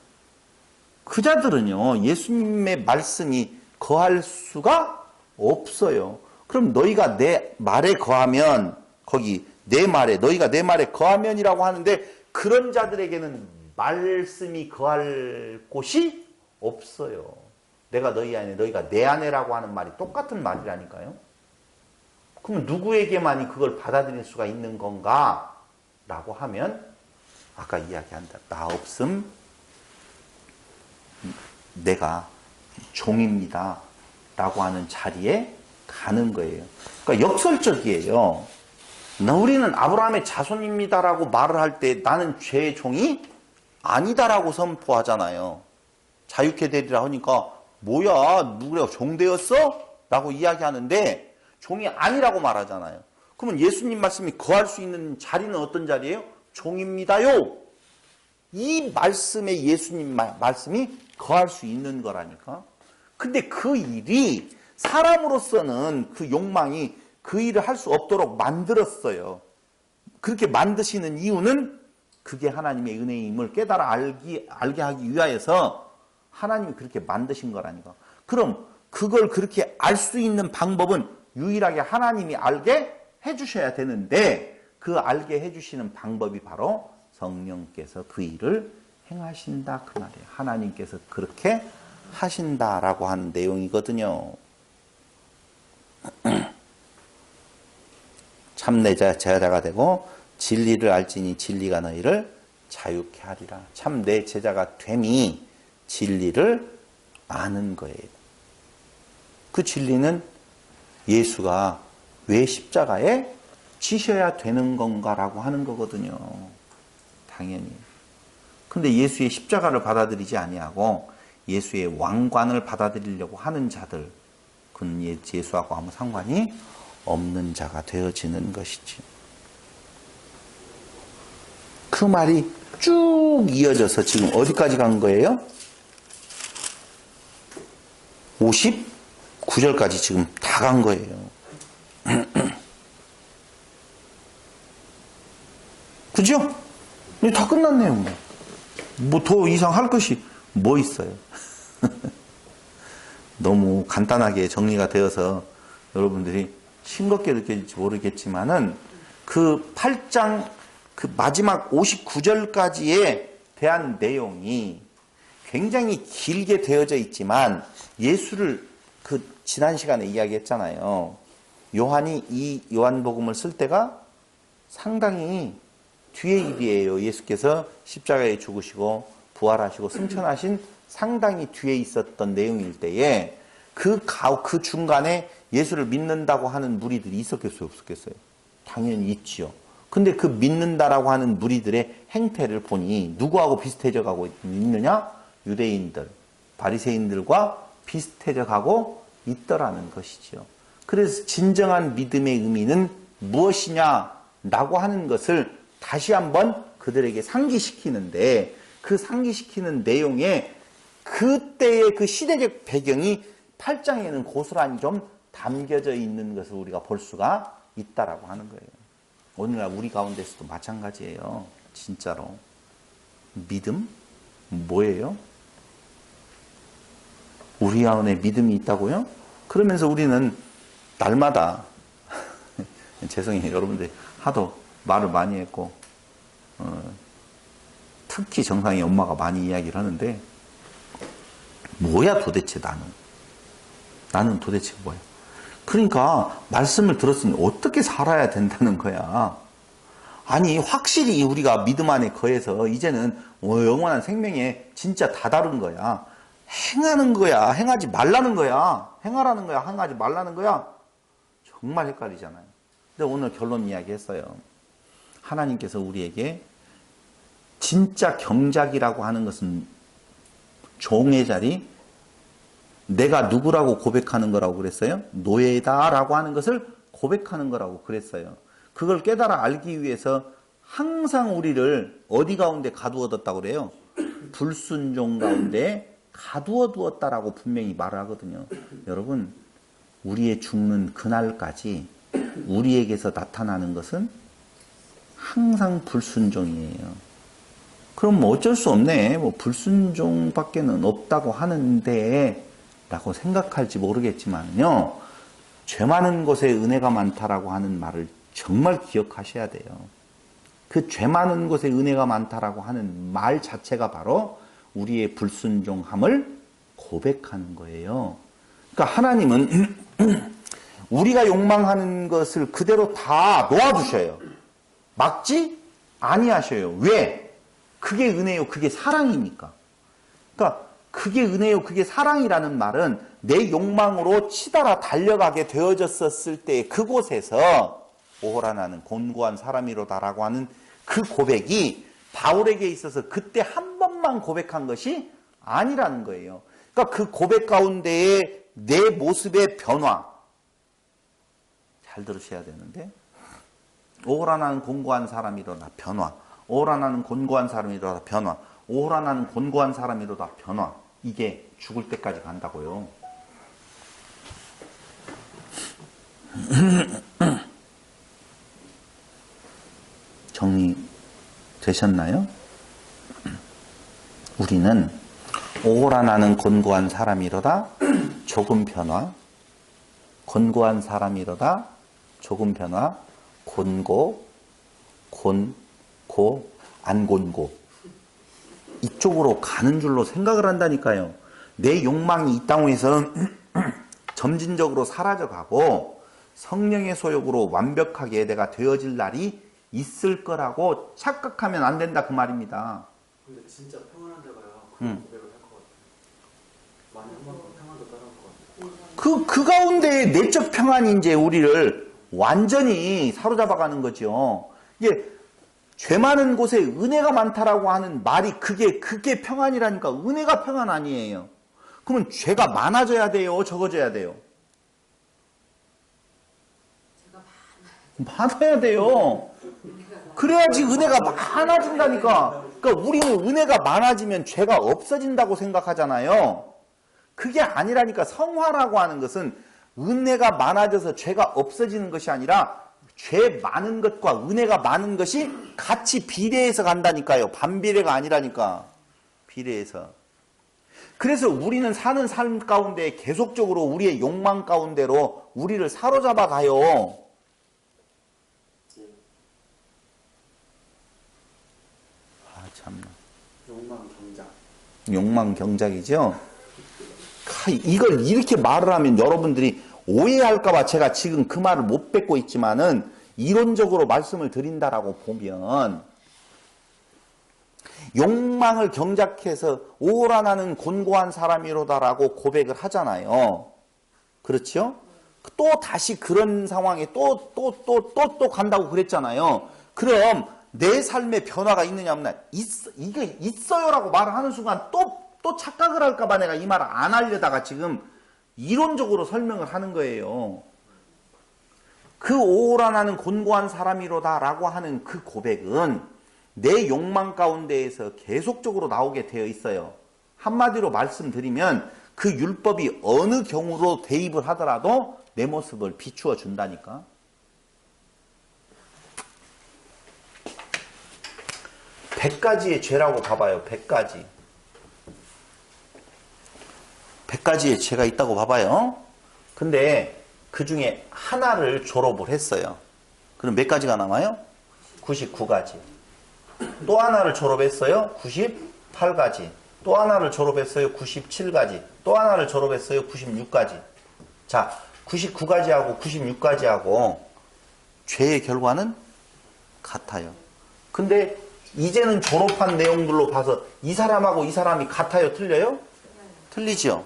그 자들은요, 예수님의 말씀이 거할 수가 없어요. 그럼 너희가 내 말에 거하면, 거기 내 말에, 너희가 내 말에 거하면이라고 하는데 그런 자들에게는 말씀이 거할 곳이 없어요. 내가 너희 안에, 너희가 내 안에라고 하는 말이 똑같은 말이라니까요. 그럼 누구에게만이 그걸 받아들일 수가 있는 건가? 라고 하면 아까 이야기한다. 나 없음 내가 종입니다. 라고 하는 자리에 가는 거예요. 그러니까 역설적이에요. 우리는 아브라함의 자손입니다라고 말을 할 때 나는 죄의 종이 아니다라고 선포하잖아요. 자유케 되리라 하니까 뭐야 누구야 종되었어? 라고 이야기하는데 종이 아니라고 말하잖아요. 그러면 예수님 말씀이 거할 수 있는 자리는 어떤 자리예요? 종입니다요. 이 말씀에 예수님 말씀이 거할 수 있는 거라니까. 근데 그 일이 사람으로서는 그 욕망이 그 일을 할 수 없도록 만들었어요. 그렇게 만드시는 이유는 그게 하나님의 은혜임을 깨달아 알게 하기 위하여서 하나님이 그렇게 만드신 거라니까. 그럼 그걸 그렇게 알 수 있는 방법은 유일하게 하나님이 알게 해주셔야 되는데 그 알게 해주시는 방법이 바로 성령께서 그 일을 행하신다 그 말이에요. 하나님께서 그렇게 하신다라고 하는 내용이거든요. 참 내 제자가 되고 진리를 알지니 진리가 너희를 자유케 하리라. 참 내 제자가 됨이 진리를 아는 거예요. 그 진리는 예수가 왜 십자가에 지셔야 되는 건가라고 하는 거거든요. 당연히. 근데 예수의 십자가를 받아들이지 아니하고 예수의 왕관을 받아들이려고 하는 자들, 그는 예수하고 아무 상관이 없는 자가 되어지는 것이지. 그 말이 쭉 이어져서 지금 어디까지 간 거예요? 59절까지 지금 다 간 거예요. 그죠? 다 끝났네요. 뭐 더 이상 할 것이 뭐 있어요? 너무 간단하게 정리가 되어서 여러분들이 싱겁게 느껴질지 모르겠지만은 그 8장 그 마지막 59절까지에 대한 내용이 굉장히 길게 되어져 있지만 예수를 그 지난 시간에 이야기했잖아요. 요한이 이 요한복음을 쓸 때가 상당히 뒤의 일이에요. 예수께서 십자가에 죽으시고 부활하시고 승천하신 상당히 뒤에 있었던 내용일 때에 그 중간에 예수를 믿는다고 하는 무리들이 있었겠어요? 없었겠어요? 당연히 있지요. 근데 그 믿는다라고 하는 무리들의 행태를 보니 누구하고 비슷해져 가고 있느냐? 유대인들, 바리새인들과 비슷해져 가고 있더라는 것이죠. 그래서 진정한 믿음의 의미는 무엇이냐라고 하는 것을 다시 한번 그들에게 상기시키는데 그 상기시키는 내용에 그때의 그 시대적 배경이 8장에는 고스란히 좀 담겨져 있는 것을 우리가 볼 수가 있다라고 하는 거예요. 오늘날 우리 가운데서도 마찬가지예요. 진짜로. 믿음? 뭐예요? 우리 안에 믿음이 있다고요? 그러면서 우리는 날마다 죄송해요. 여러분들 하도 말을 많이 했고 특히 정상이 엄마가 많이 이야기를 하는데 뭐야 도대체 나는 도대체 뭐야? 그러니까 말씀을 들었으니 어떻게 살아야 된다는 거야. 아니 확실히 우리가 믿음 안에 거해서 이제는 영원한 생명에 진짜 다다른 거야. 행하는 거야, 행하지 말라는 거야. 행하라는 거야, 행하지 말라는 거야. 정말 헷갈리잖아요. 근데 오늘 결론 이야기했어요. 하나님께서 우리에게 진짜 경작이라고 하는 것은 종의 자리, 내가 누구라고 고백하는 거라고 그랬어요? 노예다라고 하는 것을 고백하는 거라고 그랬어요. 그걸 깨달아 알기 위해서 항상 우리를 어디 가운데 가두어뒀다고 그래요? 불순종 가운데 가두어 두었다라고 분명히 말을 하거든요. 여러분, 우리의 죽는 그날까지 우리에게서 나타나는 것은 항상 불순종이에요. 그럼 뭐 어쩔 수 없네. 뭐 불순종밖에는 없다고 하는데 라고 생각할지 모르겠지만요. 죄 많은 곳에 은혜가 많다라고 하는 말을 정말 기억하셔야 돼요. 그 죄 많은 곳에 은혜가 많다라고 하는 말 자체가 바로 우리의 불순종함을 고백하는 거예요. 그러니까 하나님은 우리가 욕망하는 것을 그대로 다 놓아두셔요. 막지 아니하셔요. 왜? 그게 은혜요. 그게 사랑이니까. 그러니까 그게 은혜요. 그게 사랑이라는 말은 내 욕망으로 치달아 달려가게 되어졌었을 때 그곳에서 오호라 나는 곤고한 사람이로다라고 하는 그 고백이 바울에게 있어서 그때 한 번만 고백한 것이 아니라는 거예요. 그러니까 그 고백 가운데에 내 모습의 변화. 잘 들으셔야 되는데 오호라 나는 곤고한 사람이로다 변화. 오호라 나는 곤고한 사람이로다 변화. 오호라 나는 곤고한 사람이로다 변화. 이게 죽을 때까지 간다고요. 정리되셨나요? 우리는 오호라 나는 곤고한 사람이로다 조금 변화. 곤고한 사람이로다 조금 변화. 곤고, 곤고, 안 곤고. 이쪽으로 가는 줄로 생각을 한다니까요. 내 욕망이 이 땅에서 점진적으로 사라져가고 성령의 소욕으로 완벽하게 내가 되어질 날이 있을 거라고 착각하면 안 된다 그 말입니다. 근데 진짜 평안한 데가요. 그런 고백을 할 것 같아요. 많이 한 번만 평안도 따라올 것 같아요. 그 가운데 내적 평안이 이제 우리를 완전히 사로잡아가는 거죠. 이게 죄 많은 곳에 은혜가 많다라고 하는 말이 그게 평안이라니까. 은혜가 평안 아니에요. 그러면 죄가 많아져야 돼요? 적어져야 돼요? 많아야 돼요. 그래야지 은혜가 많아진다니까. 그러니까 우리는 은혜가 많아지면 죄가 없어진다고 생각하잖아요. 그게 아니라니까. 성화라고 하는 것은 은혜가 많아져서 죄가 없어지는 것이 아니라 죄 많은 것과 은혜가 많은 것이 같이 비례해서 간다니까요. 반비례가 아니라니까. 비례해서. 그래서 우리는 사는 삶 가운데 계속적으로 우리의 욕망 가운데로 우리를 사로잡아 가요. 아, 참나. 욕망 경작. 욕망 경작이죠. 이걸 이렇게 말을 하면 여러분들이 오해할까봐 제가 지금 그 말을 못 뱉고 있지만은 이론적으로 말씀을 드린다라고 보면 욕망을 경작해서 오라 나는 곤고한 사람이로다라고 고백을 하잖아요. 그렇죠? 또 다시 그런 상황에 또 간다고 그랬잖아요. 그럼 내 삶의 변화가 있느냐 없느냐, 이거 있어요라고 말을 하는 순간 또 착각을 할까봐 내가 이 말을 안 하려다가 지금 이론적으로 설명을 하는 거예요. 그 오라 나는 곤고한 사람이로다 라고 하는 그 고백은 내 욕망 가운데에서 계속적으로 나오게 되어 있어요. 한마디로 말씀드리면 그 율법이 어느 경우로 대입을 하더라도 내 모습을 비추어 준다니까. 100가지의 죄라고 봐봐요. 100가지. 100가지의 죄가 있다고 봐봐요. 근데 그 중에 하나를 졸업을 했어요. 그럼 몇 가지가 남아요? 99가지. 또 하나를 졸업했어요. 98가지. 또 하나를 졸업했어요. 97가지. 또 하나를 졸업했어요. 96가지. 자, 99가지하고 96가지하고 죄의 결과는 같아요. 근데 이제는 졸업한 내용들로 봐서 이 사람하고 이 사람이 같아요? 틀려요? 틀리죠?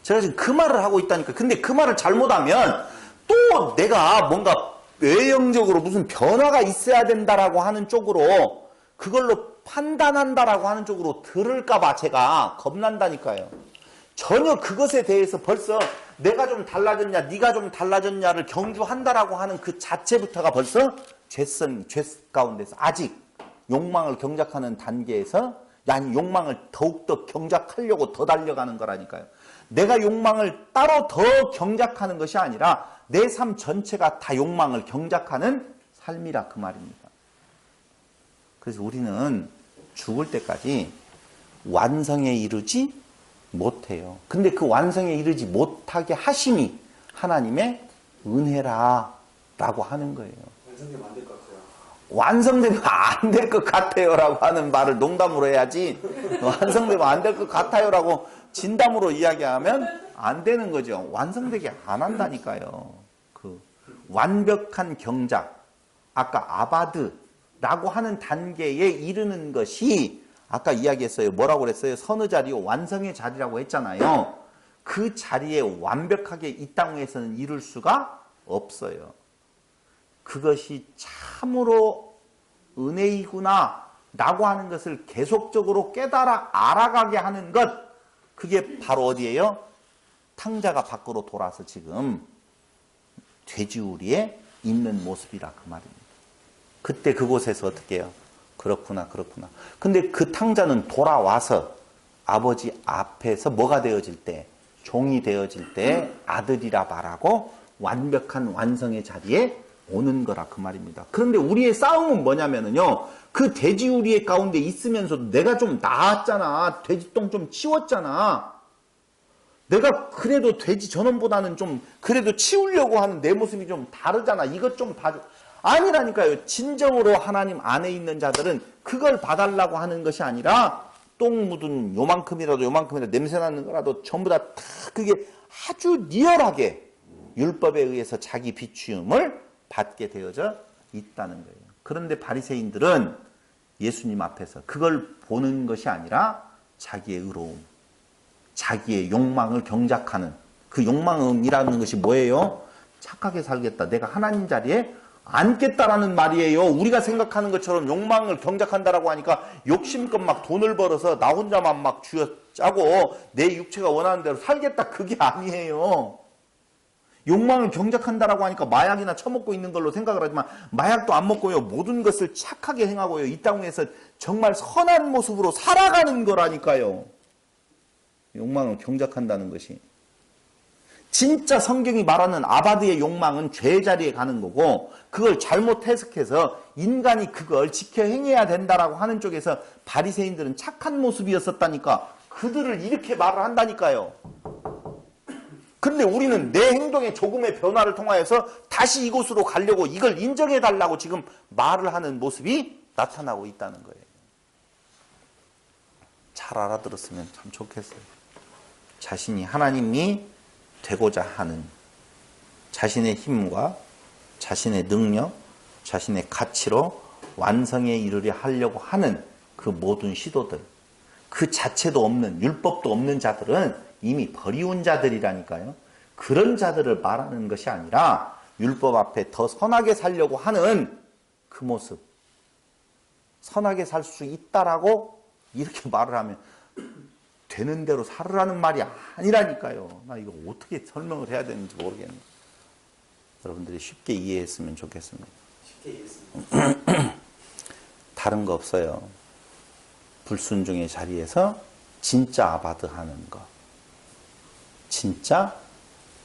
제가 지금 그 말을 하고 있다니까. 근데 그 말을 잘못하면 또 내가 뭔가 외형적으로 무슨 변화가 있어야 된다라고 하는 쪽으로 그걸로 판단한다라고 하는 쪽으로 들을까봐 제가 겁난다니까요. 전혀 그것에 대해서 벌써 내가 좀 달라졌냐, 네가 좀 달라졌냐를 경주한다라고 하는 그 자체부터가 벌써 죄 가운데서 아직 욕망을 경작하는 단계에서, 아니 욕망을 더욱더 경작하려고 더 달려가는 거라니까요. 내가 욕망을 따로 더 경작하는 것이 아니라 내 삶 전체가 다 욕망을 경작하는 삶이라 그 말입니다. 그래서 우리는 죽을 때까지 완성에 이르지 못해요. 근데 그 완성에 이르지 못하게 하심이 하나님의 은혜라 라고 하는 거예요. 완성되면 안 될 것 같아요. 완성되면 안 될 것 같아요 라고 하는 말을 농담으로 해야지, 완성되면 안 될 것 같아요 라고 진담으로 이야기하면 안 되는 거죠. 완성되게 안 한다니까요. 그 완벽한 경작, 아까 아바드라고 하는 단계에 이르는 것이 아까 이야기했어요. 뭐라고 그랬어요? 선의 자리요, 완성의 자리라고 했잖아요. 그 자리에 완벽하게 이 땅에서는 이룰 수가 없어요. 그것이 참으로 은혜이구나 라고 하는 것을 계속적으로 깨달아 알아가게 하는 것, 그게 바로 어디예요? 탕자가 밖으로 돌아서 지금 돼지우리에 있는 모습이라 그 말입니다. 그때 그곳에서 어떻게 해요? 그렇구나 그렇구나. 근데 그 탕자는 돌아와서 아버지 앞에서 뭐가 되어질 때? 종이 되어질 때 아들이라 말하고 완벽한 완성의 자리에 오는 거라 그 말입니다. 그런데 우리의 싸움은 뭐냐면요, 그 돼지우리의 가운데 있으면서도 내가 좀 나았잖아. 돼지똥 좀 치웠잖아. 내가 그래도 돼지 전원보다는 좀 그래도 치우려고 하는 내 모습이 좀 다르잖아. 이것 좀 봐줘. 아니라니까요. 진정으로 하나님 안에 있는 자들은 그걸 봐달라고 하는 것이 아니라 똥 묻은 요만큼이라도 냄새 나는 거라도 전부 다 그게 아주 리얼하게 율법에 의해서 자기 비추음을 받게 되어져 있다는 거예요. 그런데 바리새인들은 예수님 앞에서 그걸 보는 것이 아니라 자기의 의로움, 자기의 욕망을 경작하는, 그 욕망이라는 것이 뭐예요? 착하게 살겠다, 내가 하나님 자리에 앉겠다라는 말이에요. 우리가 생각하는 것처럼 욕망을 경작한다라고 하니까 욕심껏 막 돈을 벌어서 나 혼자만 막 쥐어짜고 내 육체가 원하는 대로 살겠다, 그게 아니에요. 욕망을 경작한다라고 하니까 마약이나 처먹고 있는 걸로 생각을 하지만 마약도 안 먹고요, 모든 것을 착하게 행하고요, 이 땅에서 정말 선한 모습으로 살아가는 거라니까요. 욕망을 경작한다는 것이. 진짜 성경이 말하는 아바드의 욕망은 죄의 자리에 가는 거고, 그걸 잘못 해석해서 인간이 그걸 지켜 행해야 된다라고 하는 쪽에서 바리새인들은 착한 모습이었었다니까. 그들을 이렇게 말을 한다니까요. 근데 우리는 내 행동의 조금의 변화를 통하여서 다시 이곳으로 가려고 이걸 인정해 달라고 지금 말을 하는 모습이 나타나고 있다는 거예요. 잘 알아들었으면 참 좋겠어요. 자신이 하나님이 되고자 하는 자신의 힘과 자신의 능력, 자신의 가치로 완성에 이르려 하려고 하는 그 모든 시도들, 그 자체도 없는, 율법도 없는 자들은 이미 버리운 자들이라니까요. 그런 자들을 말하는 것이 아니라 율법 앞에 더 선하게 살려고 하는 그 모습, 선하게 살 수 있다라고 이렇게 말을 하면 되는 대로 살으라는 말이 아니라니까요. 나 이거 어떻게 설명을 해야 되는지 모르겠네. 여러분들이 쉽게 이해했으면 좋겠습니다. 쉽게 이해했습니다. 다른 거 없어요. 불순종의 자리에서 진짜 아바드 하는 거, 진짜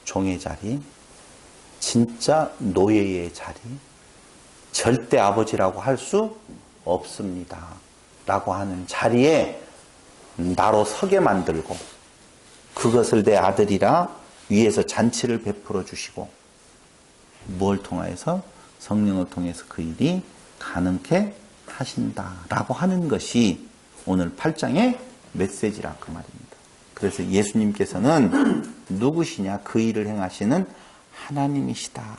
종의 자리, 진짜 노예의 자리, 절대 아버지라고 할 수 없습니다 라고 하는 자리에 나로 서게 만들고, 그것을 내 아들이라 위에서 잔치를 베풀어 주시고, 무엇을 통하여서? 성령을 통해서 그 일이 가능케 하신다라고 하는 것이 오늘 8장의 메시지라 그 말입니다. 그래서 예수님께서는 누구시냐? 그 일을 행하시는 하나님이시다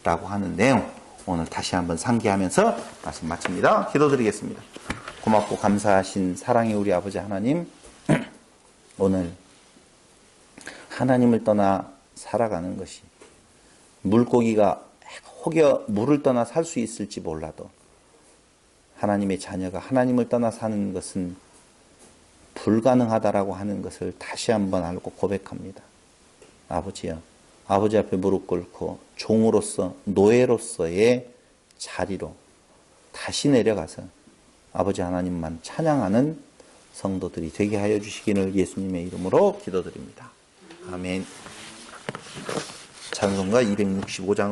라고 하는 내용, 오늘 다시 한번 상기하면서 말씀 마칩니다. 기도드리겠습니다. 고맙고 감사하신 사랑의 우리 아버지 하나님, 오늘 하나님을 떠나 살아가는 것이, 물고기가 혹여 물을 떠나 살 수 있을지 몰라도 하나님의 자녀가 하나님을 떠나 사는 것은 불가능하다라고 하는 것을 다시 한번 알고 고백합니다. 아버지요, 아버지 앞에 무릎 꿇고 종으로서, 노예로서의 자리로 다시 내려가서 아버지 하나님만 찬양하는 성도들이 되게 하여 주시기를 예수님의 이름으로 기도드립니다. 아멘. 찬송가 265장